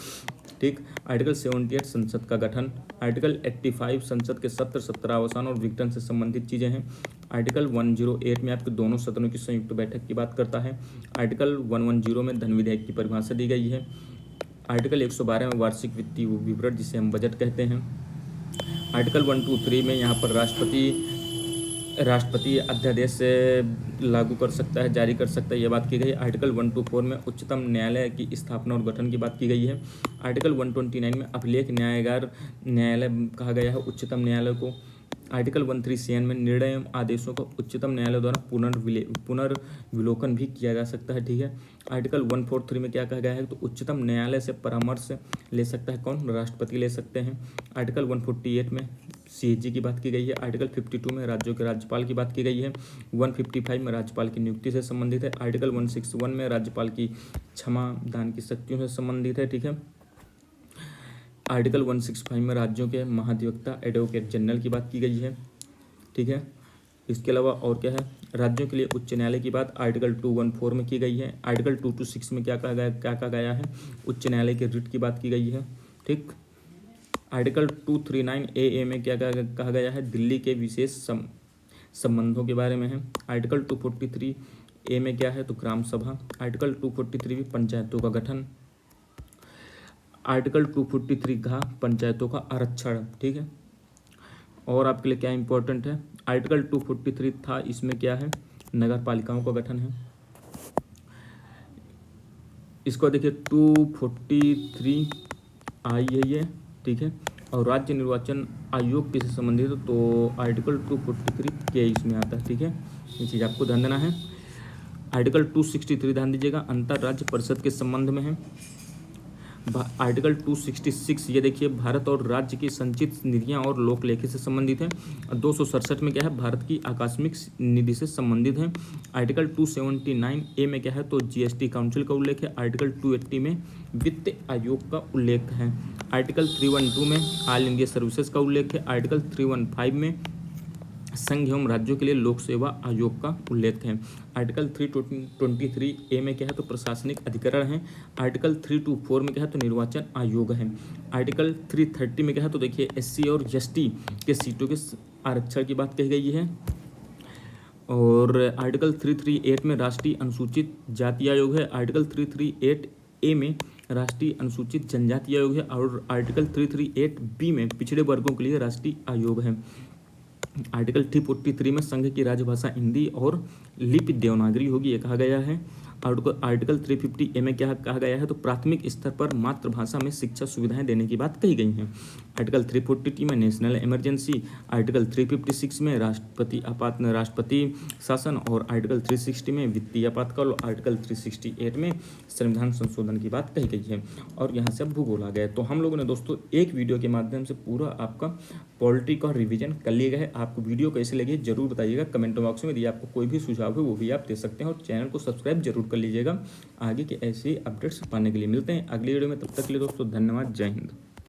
ठीक। आर्टिकल 78 संसद का गठन। आर्टिकल 85 संसद के सत्र, सत्रावसान और विघटन से संबंधित चीज़ें हैं। आर्टिकल 108 में आपके दोनों सदनों की संयुक्त बैठक की बात करता है। आर्टिकल 110 में धन विधेयक की परिभाषा दी गई है। आर्टिकल 112 में वार्षिक वित्तीय विवरण जिसे हम बजट कहते हैं। आर्टिकल 123 में यहाँ पर राष्ट्रपति अध्यादेश से लागू कर सकता है, जारी कर सकता है, यह बात की गई है। आर्टिकल 124 में उच्चतम न्यायालय की स्थापना और गठन की बात की गई है। आर्टिकल 129 में अभिलेख न्यायालय कहा गया है उच्चतम न्यायालय को। आर्टिकल 137 में निर्णय एवं आदेशों का उच्चतम न्यायालय द्वारा पुनर्विलोकन भी किया जा सकता है, ठीक है। आर्टिकल 143 में क्या कहा गया है तो उच्चतम न्यायालय से परामर्श ले सकता है कौन, राष्ट्रपति ले सकते हैं। आर्टिकल 148 में CAG की बात की गई है। आर्टिकल 52 में राज्यों के राज्यपाल की बात की गई है। 155 में राज्यपाल की नियुक्ति से संबंधित है। आर्टिकल 161 में राज्यपाल की क्षमा दान की शक्तियों से संबंधित है, ठीक है। आर्टिकल 165 में राज्यों के महाधिवक्ता एडवोकेट जनरल की बात की गई है, ठीक है। इसके अलावा और क्या है, राज्यों के लिए उच्च न्यायालय की बात आर्टिकल 214 में की गई है। आर्टिकल 226 में क्या कहा गया है, उच्च न्यायालय के रिट की बात की गई है, ठीक। आर्टिकल 239AA में क्या कहा गया है, दिल्ली के विशेष संबंधों के बारे में है। आर्टिकल 243A में क्या है तो ग्राम सभा। आर्टिकल 243 भी पंचायतों का गठन। आर्टिकल 243 का पंचायतों का आरक्षण, ठीक है। और आपके लिए क्या इंपॉर्टेंट है, आर्टिकल 243 था, इसमें क्या है नगर पालिकाओं का गठन है। इसको देखिए 243I है ये, ठीक है। और राज्य निर्वाचन आयोग किससे संबंधित है तो आर्टिकल 243 के इसमें आता है, ठीक है। ये चीज़ आपको ध्यान देना है। आर्टिकल 263 ध्यान दीजिएगा, अंतर राज्य परिषद के संबंध में है। आर्टिकल 266 ये देखिए भारत और राज्य की संचित निधियां और लोक लेखी से संबंधित है। 267 में क्या है भारत की आकस्मिक निधि से संबंधित है। आर्टिकल 279A में क्या है तो GST काउंसिल का उल्लेख है। आर्टिकल 280 में वित्त आयोग का उल्लेख है। आर्टिकल 312 में ऑल इंडिया सर्विसेज का उल्लेख है। आर्टिकल 315 में संघ एवं राज्यों के लिए लोक सेवा आयोग का उल्लेख है। आर्टिकल 323A में क्या है तो प्रशासनिक अधिकरण है। आर्टिकल 324 में क्या है तो निर्वाचन आयोग है। आर्टिकल 330 में क्या है तो देखिए SC और ST के सीटों के आरक्षण की बात कही गई है। और आर्टिकल 338 में राष्ट्रीय अनुसूचित जाति आयोग है। आर्टिकल 338A में राष्ट्रीय अनुसूचित जनजाति आयोग है। और आर्टिकल 338B में पिछड़े वर्गों के लिए राष्ट्रीय आयोग है। आर्टिकल 343 में संघ की राजभाषा हिंदी और लिपि देवनागरी होगी, ये कहा गया है। आर्टिकल 350A में क्या कहा गया है तो प्राथमिक स्तर पर मातृभाषा में शिक्षा सुविधाएं देने की बात कही गई है। आर्टिकल 340 में नेशनल इमरजेंसी। आर्टिकल 356 में राष्ट्रपति शासन। और आर्टिकल 360 में वित्तीय आपातकाल। और आर्टिकल 368 में संविधान संशोधन की बात कही गई है। और यहाँ से अब भूगोल आ गया। तो हम लोगों ने दोस्तों एक वीडियो के माध्यम से पूरा आपका पॉलिटी का रिवीजन कर लिया है। आपको वीडियो कैसे लगी जरूर बताइएगा कमेंट बॉक्स में। यदि आपको कोई भी सुझाव है वो भी आप दे सकते हैं। और चैनल को सब्सक्राइब जरूर कर लीजिएगा आगे के ऐसे अपडेट्स पाने के लिए। मिलते हैं अगली वीडियो में, तब तक के लिए दोस्तों धन्यवाद, जय हिंद।